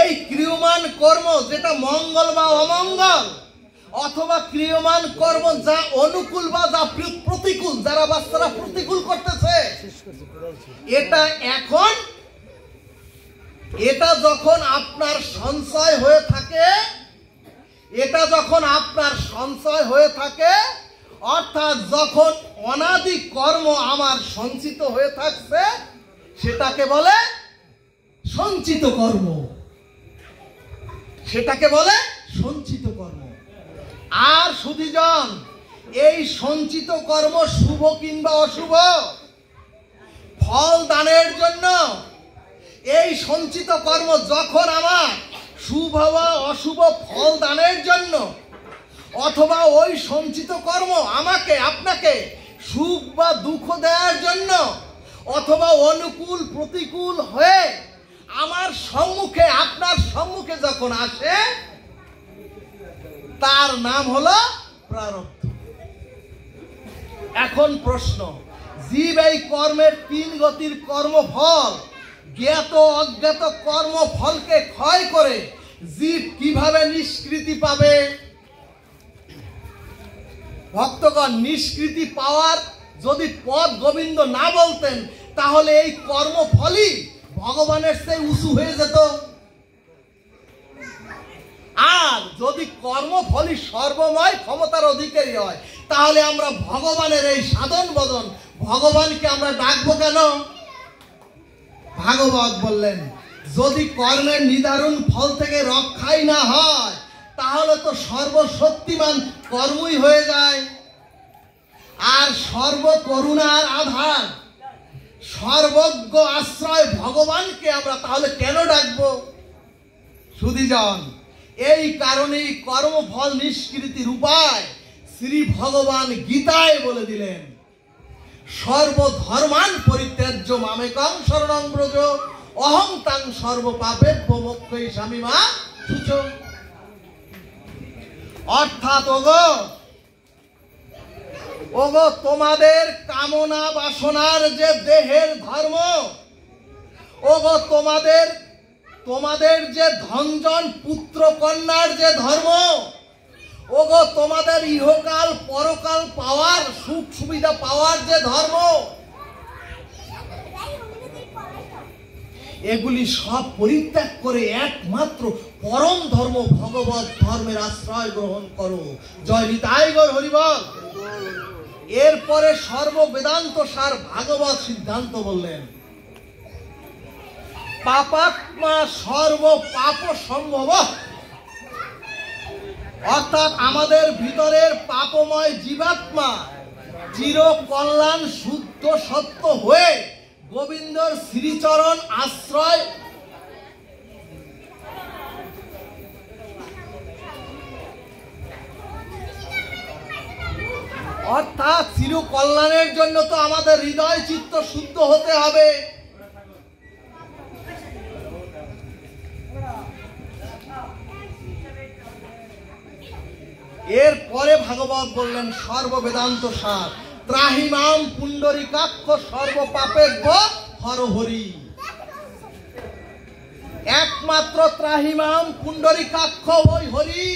এই ক্রিয়মান কর্ম যেটা মঙ্গল বা অমঙ্গল, অথবা ক্রিয়মান কর্ম যা অনুকূল বা যা প্রতিকূল, যারা বাচ্চারা প্রতিকূল করতেছে, এটা যখন আপনার সঞ্চয় হয়ে থাকে, অর্থাৎ যখন অনাদি কর্ম আমার সঞ্চিত হয়ে থাকছে, সেটাকে বলে সঞ্চিত কর্ম। আর সুধীজন, এই সঞ্চিত কর্ম শুভ কিংবা অশুভ, ফল দানের জন্য এই সঞ্চিত কর্ম যখন আমার শুভ বা অশুভ ফল দানের জন্য, অথবা ওই সঞ্চিত কর্ম আমাকে আপনাকে সুখ বা দুঃখ দেওয়ার জন্য, অথবা অনুকূল প্রতিকূল হয়ে আমার সম্মুখে, আপনার সম্মুখে যখন আসে, তার নাম হলো প্রারব্ধ। এখন প্রশ্ন, জীব এই কর্মের 3 গতির কর্মফল, জ্ঞাত অজ্ঞাত কর্মফলকে ক্ষয় করে জীব কিভাবে নিষ্কৃতি পাবে? ভক্তগণ, নিষ্কৃতি পাওয়ার যদি পথ গোবিন্দ না বলতেন, তাহলে এই কর্মফলই ভগবানের চেয়ে উঁচু হয়ে যেত। আর যদি কর্মফলই সর্বময় ক্ষমতার অধিকারী হয়, তাহলে আমরা ভগবানের এই সাধন বদন, ভগবানকে আমরা ডাকবো কেন? ভাগবত বললেন, যদি কর্মের নিদারুণ ফল থেকে রক্ষাই না হয়, তাহলে তো সর্বশক্তিমান কর্মই হয়ে যায়। আর সর্বকরুণার আধার, সর্বজ্ঞ আশ্রয় ভগবানকে আমরা তাহলে কেন ডাকবো? সুধীজন, এই কারণেই কর্মফল নিষ্কৃতির উপায় শ্রী ভগবান গীতায় বলে দিলেন, সর্বধর্মান পরিত্যাজ্য মামেকং শরণং ব্রজ, অহং তাং সর্বপাপেভ্যো মোক্ষয়িষ্যামি মা শুচঃ। অর্থাৎ ওগো তোমাদের কামনা বাসনার যে দেহের ধর্ম, ওগো তোমাদের যে ধনজন পুত্র কন্যার যে ধর্ম, ওগো তোমাদের ইহকাল পরকাল পাওয়ার, সুখ সুবিধা পাওয়ার যে ধর্ম, এগুলি সব পরিত্যাগ করে একমাত্র পরম ধর্ম ভগবত ধর্মের আশ্রয় গ্রহণ করো। জয় নিতাই গৌর হরিবল। এরপরে সর্ববেদান্ত সার ভাগবত সিদ্ধান্ত বললেন, পাপাত্মা সর্ব পাপ সম্ভব, অর্থাৎ আমাদের ভিতরের পাপময় জীবাত্মা চির কল্যাণ শুদ্ধ সত্য হয়ে গোবিন্দর শ্রীচরণ আশ্রয় অর্থাৎ চির কল্যাণের জন্য তো আমাদের হৃদয় চিত্ত শুদ্ধ হতে হবে। এরপরে ভাগবত বললেন সর্ববেদান্ত সার, ত্রাহিমাম পুণ্ডরীকাক্ষ সর্বপাপেভ্য হরহরি। একমাত্র ত্রাহিমাম পুণ্ডরীকাক্ষ ওই হরি।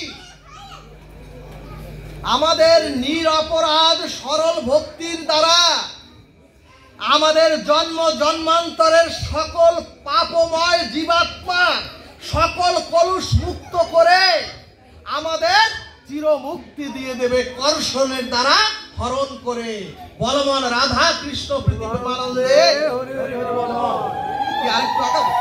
আমাদের নিরপরাধ সরল ভক্তির দ্বারা আমাদের জন্ম জন্মান্তরের সকল পাপময় জীবাত্মা সকল কলুষ মুক্ত করে আমাদের চিরমুক্তি দিয়ে দেবে কর্ষণের দ্বারা হরণ করে। বলবান রাধা কৃষ্ণ প্রীতিমানন্দে আরেকটু আগাবো।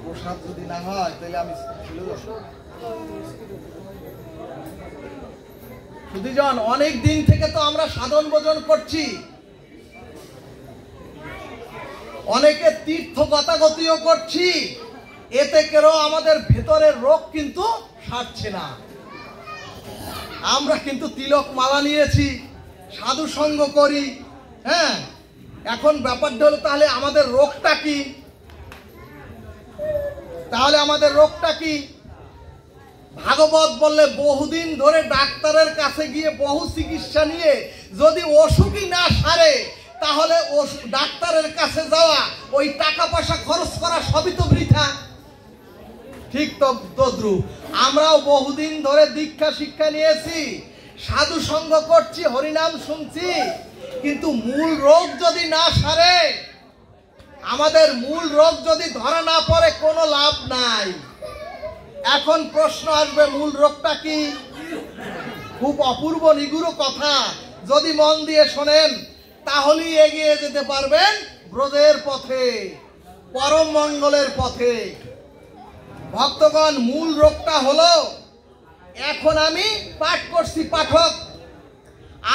প্রসাদ যদি না হয় তাহলে আমি সুধীজন, অনেক দিন থেকে তো আমরা সাধন ভোজন করছি, অনেকে তীর্থ গতাগতিও করছি, এতে কেউ আমাদের ভেতরের রোগ কিন্তু সারছে না। আমরা কিন্তু তিলক মালা নিয়েছি, সাধু সঙ্গ করি, হ্যাঁ, এখন ব্যাপারটা হলো তাহলে আমাদের রোগটা কি? তাহলে আমাদের রোগটা কি? ভাগবত বললে বহুদিন ধরে ডাক্তারের কাছে গিয়ে বহু চিকিৎসা নিয়ে যদি অসুখই না সারে তাহলে ডাক্তারের কাছে যাওয়া, ওই টাকা পয়সা খরচ করা সবই তো বৃথা। ঠিক তদ্রুপ আমরাও বহুদিন ধরে দীক্ষা শিক্ষা নিয়েছি, সাধু সঙ্গ করছি, হরিনাম শুনছি, কিন্তু মূল রোগ যদি না সারে, আমাদের মূল রোগ যদি ধরা না পড়ে কোনো লাভ নাই। এখন প্রশ্ন আসবে, মূল রোগটা কি? খুব অপূর্ব নিগুড় কথা, যদি মন দিয়ে শোনেন তাহলেই এগিয়ে যেতে পারবেন ব্রজের পথে, পরম মঙ্গলের পথে। ভক্তগণ, মূল রোগটা হলো, এখন আমি পাঠ করছি পাঠক,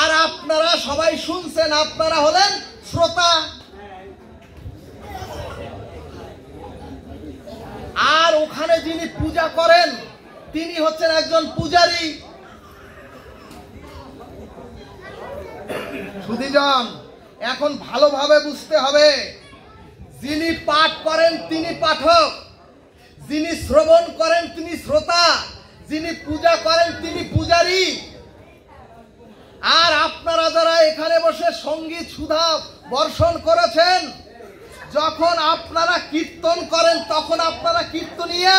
আর আপনারা সবাই শুনছেন, আপনারা হলেন শ্রোতা। আর ওখানে যিনি পূজা করেন তিনি হচ্ছেন একজন পূজারী। সুধীজন, এখন ভালোভাবে বুঝতে হবে, যিনি পাঠ করেন তিনি পাঠক, যিনি শ্রবণ করেন তিনি শ্রোতা, যিনি পূজা করেন তিনি পূজারী। আর আপনারা যারা এখানে বসে সঙ্গীত সুধা বর্ষণ করেছেন, যখন আপনারা কীর্তন করেন তখন আপনারা কীর্তনিয়া।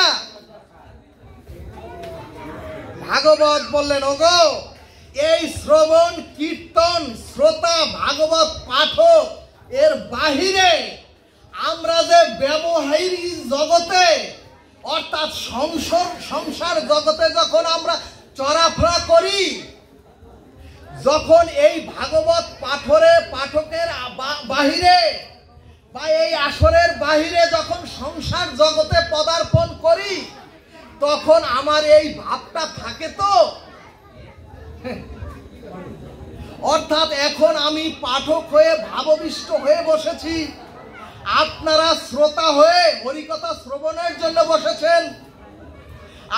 ভাগবত বললেন, ওগো এই শ্রবণ কীর্তন শ্রোতা ভাগবত পাঠক এর বাহিরে আমরা যে ব্যবহারিক জগতে অর্থাৎ সংসার জগতে যখন আমরা চলাফেরা করি, যখন এই ভাগবত পাঠকের বাহিরে বা এই আসরের বাহিরে যখন সংসার জগতে পদার্পণ করি, তখন আমার এই ভাবটা থাকে তো। অর্থাৎ এখন আমি পাঠক হয়ে ভাববিষ্ট হয়ে বসেছি, আপনারা শ্রোতা হয়ে হরিকথা শ্রবণের জন্য বসেছেন।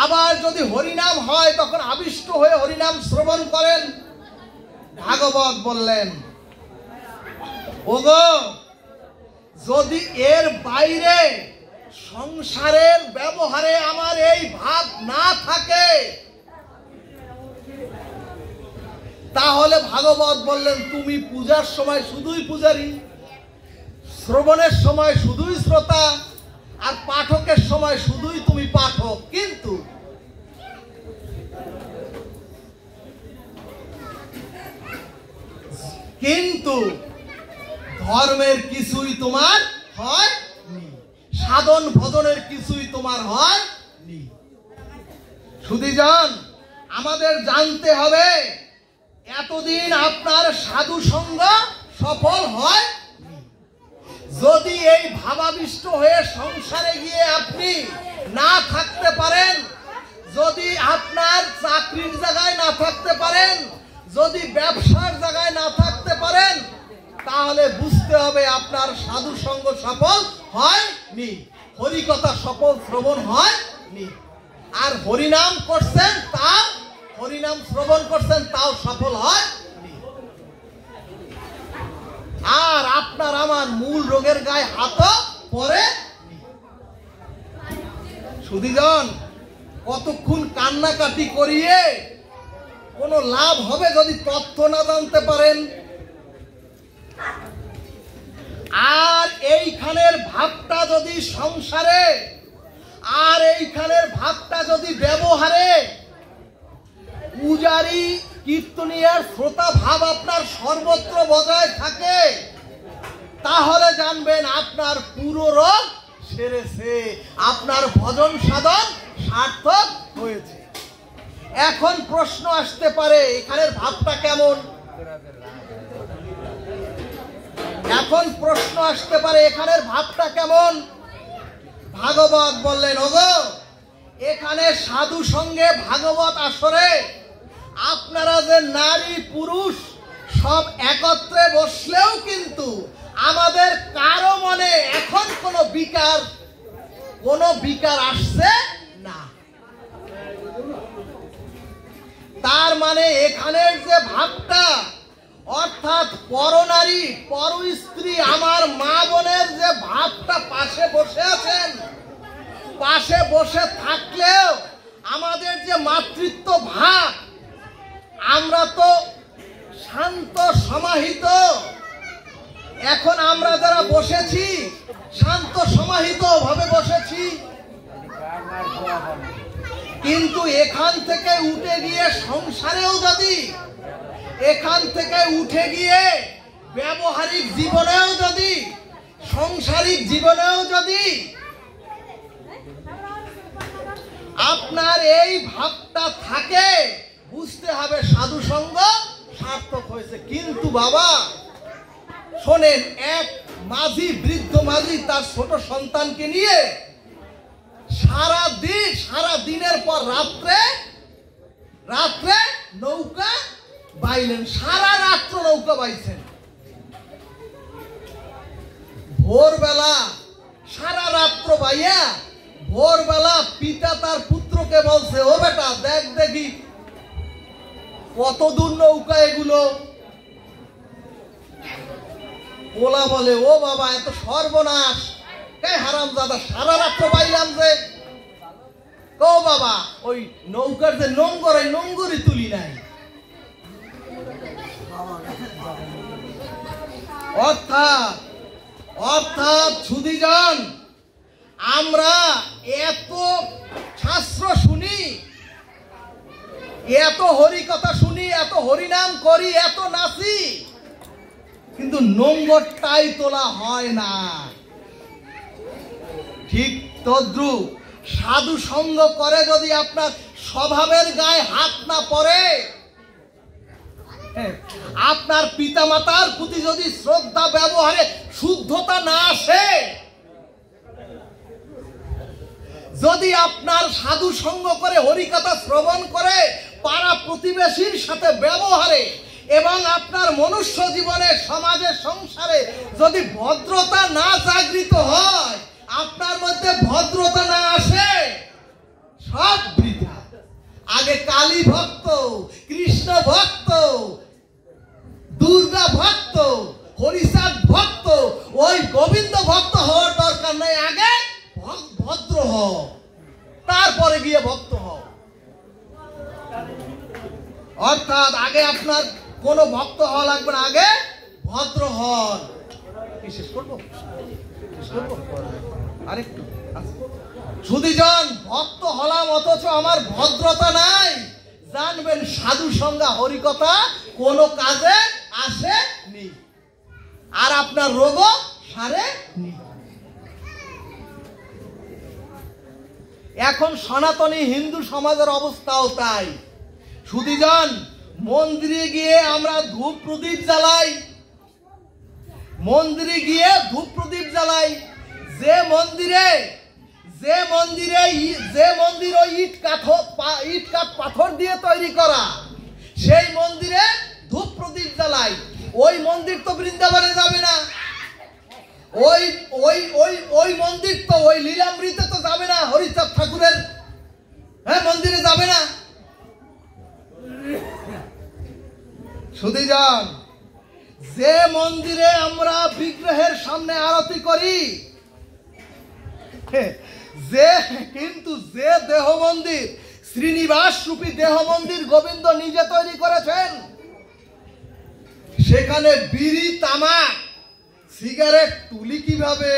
আবার যদি হরিনাম হয় তখন আবিষ্ট হয়ে হরিনাম শ্রবণ করেন। ভাগবত বললেন, ওগো যদি এর বাইরে সংসারের ব্যবহারে আমার এই ভাব না থাকে, তাহলে ভাগবত বললেন তুমি পূজার সময় শুধুই পূজারী, শ্রবণের সময় শুধুই শ্রোতা, আর পাঠকের সময় শুধুই তুমি পাঠক। কিন্তু ধর্মের কিছুই তোমার হয় নি, সাধন ভজনের কিছুই তোমার হয় নি। সুধীজন, আমাদের জানতে হবে, এতদিন আপনার সাধু সঙ্গ সফল হয়। যদি এই ভাবাবিষ্ট হয়ে সংসারে গিয়ে আপনি না থাকতে পারেন, যদি আপনার চাকরির জায়গায় না থাকতে পারেন, যদি ব্যবসার জায়গায় না থাকতে পারেন, তাহলে বুঝতে হবে আপনার সাধু সঙ্গ সফল হয়নি, হরিকথা সফল শ্রবণ হয়নি। আর হরিনাম করছেন, তার হরিনাম শ্রবণ করছেন, তাও সফল হয়নি। আর আপনার আমার মূল রোগের গায়ে হাত পরে। সুধীজন, কতক্ষণ কান্নাকাটি করিয়ে কোনো লাভ হবে যদি তথ্য না জানতে পারেন। আর এইখানের ভাবটা যদি সংসারে, আর এইখানের ভাবটা যদি ব্যবহারে, পূজারী কীর্তনিয়ার শ্রোতা ভাব আপনার সর্বত্র বজায় থাকে, তাহলে জানবেন আপনার পুরো রোগ সেরেছে, আপনার ভজন সাধন সার্থক হয়েছে। এখন প্রশ্ন আসতে পারে এখানের ভাবটা কেমন? এখন প্রশ্ন আসতে পারে এখানের ভাবটা কেমন? ভাগবত বললেন, ওগো এখানে সাধু সঙ্গে ভাগবত আসরে আপনারা যে নারী পুরুষ সব একত্রে বসলেও কিন্তু আমাদের কারো মনে এখন কোনো বিকার আসছে না। তার মানে এখানের যে ভাবটা, অর্থাৎ পরনারী পর স্ত্রী আমার মা বোনের যে ভাবটা পাশে বসে আছেন, পাশে বসে থাকলেও আমাদের যে মাতৃত্ব ভাব, আমরা তো শান্ত সমাহিত। এখন আমরা যারা বসেছি শান্ত সমাহিত ভাবে বসেছি, কিন্তু এখান থেকে উঠে গিয়ে সংসারেও যদি, এখান থেকে উঠে গিয়ে ব্যবহারিক জীবনেও যদি, সংসারিক জীবনেও যদি আপনার এই ভাবটা থাকে, বুঝতে হবে সাধু সঙ্গ সার্থক হয়েছে। কিন্তু বাবা শোনেন, এক মাঝি, বৃদ্ধ মাঝি তার ছোট সন্তানকে নিয়ে সারা দিনের পর রাত্রে নৌকা বাইলেন, সারা রাত্র নৌকা বাইছেন। ভোরবেলা সারা রাত্র বাইয়া ভোরবেলা পিতা তার পুত্রকে বলছে, ও বেটা দেখ দেখি কত দূর নৌকা এগুলো। ওলা বলে, ও বাবা এত সর্বনাশ, হারামজাদা সারা রাত্র বাইলাম যে। ও বাবা ওই নৌকার যে নোংর, ওই নোংরই তুলি নাই। অর্থাৎ সুধীজন, আমরা এত শাস্ত্র শুনি, এত হরি কথা শুনি, এত হরিনাম করি, এত নাচি, কিন্তু নোংরটাই তোলা হয় না। ঠিক তদ্রুপ সাধু সঙ্গ করে যদি আপনার স্বভাবের গায়ে হাত না পড়ে, আপনার পিতা মাতার প্রতি যদি শ্রদ্ধা ব্যবহারে শুদ্ধতা না আসে, যদি আপনার সাধু সঙ্গ করে হরিকথা শ্রবণ করে পাড়া প্রতিবেশীর সাথে ব্যবহারে এবং আপনার মনুষ্য জীবনে সমাজে সংসারে যদি ভদ্রতা না জাগৃত হয়, আপনার মধ্যে ভদ্রতা না আসে, সব বৃথা। আগে কালী ভক্ত, কৃষ্ণ ভক্ত, দুর্গা ভক্ত, হরিচাঁদ ভক্ত, ওই গোবিন্দ ভক্ত হওয়ার দরকার নাই। আগে ভদ্র হও, তারপরে গিয়ে ভক্ত হও। অর্থাৎ আগে আপনার কোনো ভক্ত হওয়া লাগবে না, আগে ভদ্র হন। শেষ করবো আরেকটু। সুধীজন, ভক্ত হলাম অথচ আমার ভদ্রতা নাই, জানবেন সাধু সঙ্গ হরিকথা কোনো কাজে আসেনি, আর আপনার রোগও সারেনি। এখন সনাতনী হিন্দু সমাজের অবস্থাও তাই। সুধীজন, মন্দিরে গিয়ে আমরা ধূপ প্রদীপ জ্বালাই, মন্দিরে গিয়ে ধূপ প্রদীপ জ্বালাই। যে মন্দির ওই ইট কাঠ পাথর দিয়ে তৈরি করা, সেই মন্দিরে ধূপ প্রদীপ জ্বালাই। ওই মন্দির তো বৃন্দাবনে যাবে না, ওই মন্দির তো ওই লীলামৃতে তো যাবে না, হরিচাঁদ ঠাকুরের মন্দিরে যাবে না। সুধীজন, যে মন্দিরে আমরা বিগ্রহের সামনে আরতি করি, কিন্তু যে দেহ মন্দির শ্রীনিবাস রূপী দেহ মন্দির গোবিন্দ নিজে তৈরি করেছেন। সেখানে বিড়ি, তামাক, সিগারেট তুলি কিভাবে?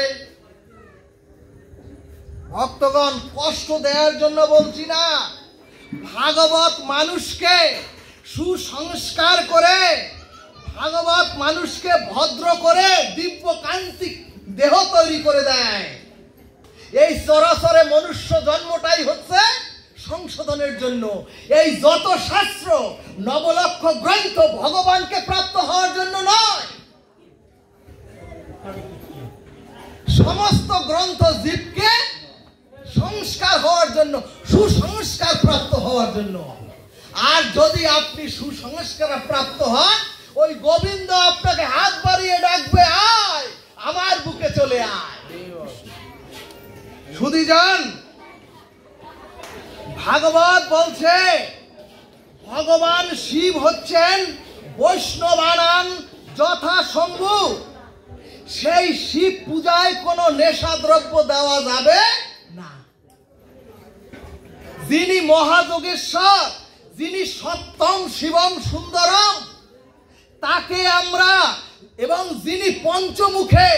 ভক্তগণ, কষ্ট দেওয়ার জন্য বলছি না, ভাগবত মানুষকে সুসংস্কার করে, ভাগবত মানুষকে ভদ্র করে দিব্য কান্তিক দেহ তৈরি করে দেয়। এই চরাচরে মনুষ্য জন্মটাই হচ্ছে সংশোধনের জন্য। এই যত শাস্ত্র, নবলক্ষ গ্রন্থ ভগবানকে প্রাপ্ত হওয়ার জন্য নয়, সমস্ত গ্রন্থ জীবকে সংস্কার হওয়ার জন্য, সুসংস্কার প্রাপ্ত হওয়ার জন্য। আর যদি আপনি সুসংস্কার প্রাপ্ত হন, ওই গোবিন্দ আপনাকে হাত বাড়িয়ে ডাকবে, আয় আমার বুকে চলে আয়। সুধীজন, ভাগবত বলছে ভগবান শিব হচ্ছেন বৈষ্ণবানাম যথা শম্ভু। সেই শিব পূজায় কোনো নেশা দ্রব্য দেওয়া যাবে না। যিনি মহাযোগেশ্বর, যিনি সত্যম শিবম সুন্দরম, তাকে আমরা, এবং যিনি পঞ্চমুখে,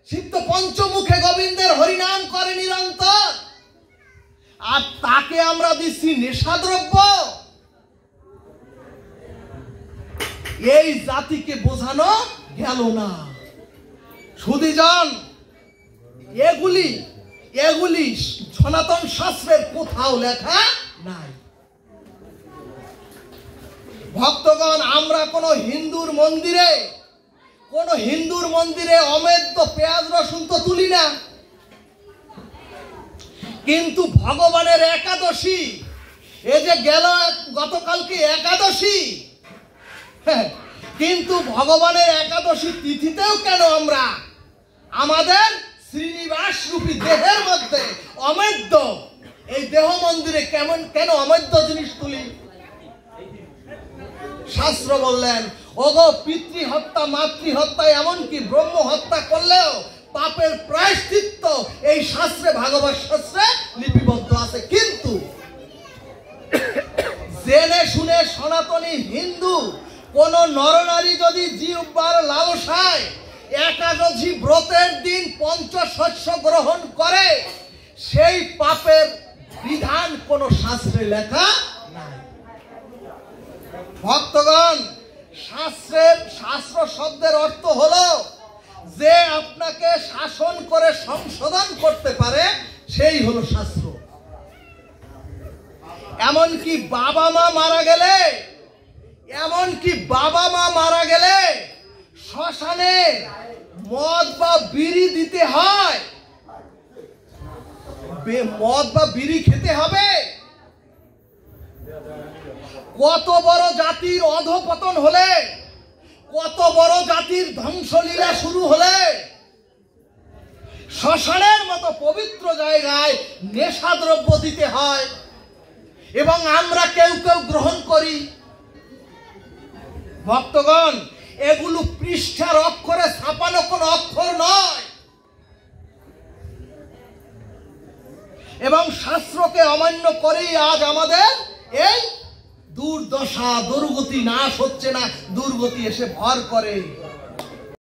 শিব তো পঞ্চমুখে গোবিন্দের হরিনাম করে নিরন্তর, আর তাকে আমরা দিচ্ছি নেশাদ্রব্য। এই জাতিকে বোঝানো গেল না। সুধীজন, এগুলি সনাতন শাস্ত্রের কোথাও লেখা নাই। ভক্তগণ, আমরা কোন হিন্দুর মন্দিরে অমেদ্য পেঁয়াজ রসুন তো তুলি না। কিন্তু ভগবানের একাদশী, এ যে গেল গতকালকে একাদশী, কিন্তু ভগবানের একাদশী তিথিতেও কেন আমরা আমাদের শ্রীনিবাস রূপী দেহের মধ্যে অমেদ্য, এই দেহ মন্দিরে কেন অমেদ্য জিনিস তুলি? শাস্ত্র বললেন, ওগো পিতৃ হত্যা, মাতৃ হত্যা, এমনকি ব্রহ্ম হত্যা করলেও পাপের প্রায়শ্চিত্ত এই শাস্ত্রে, ভাগবত শাস্ত্রে লিপিবদ্ধ আছে। কিন্তু জেনে শুনে সনাতনী হিন্দু কোন নরনারী যদি জিহ্বার লালসায় একাদশী ব্রতের দিন পঞ্চশস্য গ্রহণ করে, সেই পাপের বিধান কোন শাস্ত্রে লেখা নাই। ভক্তগণ, শাস্ত্র শব্দের অর্থ হলো যে আপনাকে শাসন করে সংশোধন করতে পারে, সেই হলো শাস্ত্র। এমনকি বাবা মা মারা গেলে শ্মশানে মদ বা বিড়ি দিতে হয়, মদ বা বিড়ি খেতে হবে। কত বড় জাতির অধঃপতন হলে, কত বড় জাতির ধ্বংসলীলা শুরু হলে, শ্মশানের মতো পবিত্র জায়গায় নেশাদ্রব্য দিতে হয়, এবং আমরা কেউ গ্রহণ করি। ভক্তগণ, এগুলো পৃষ্ঠার অক্ষরে ছাপানো কোন অক্ষর নয়, এবং শাস্ত্রকে অমান্য করেই আজ আমাদের এই দুর্দশা, দুর্গতি নাশ হচ্ছে না, দুর্গতি এসে ভর করে।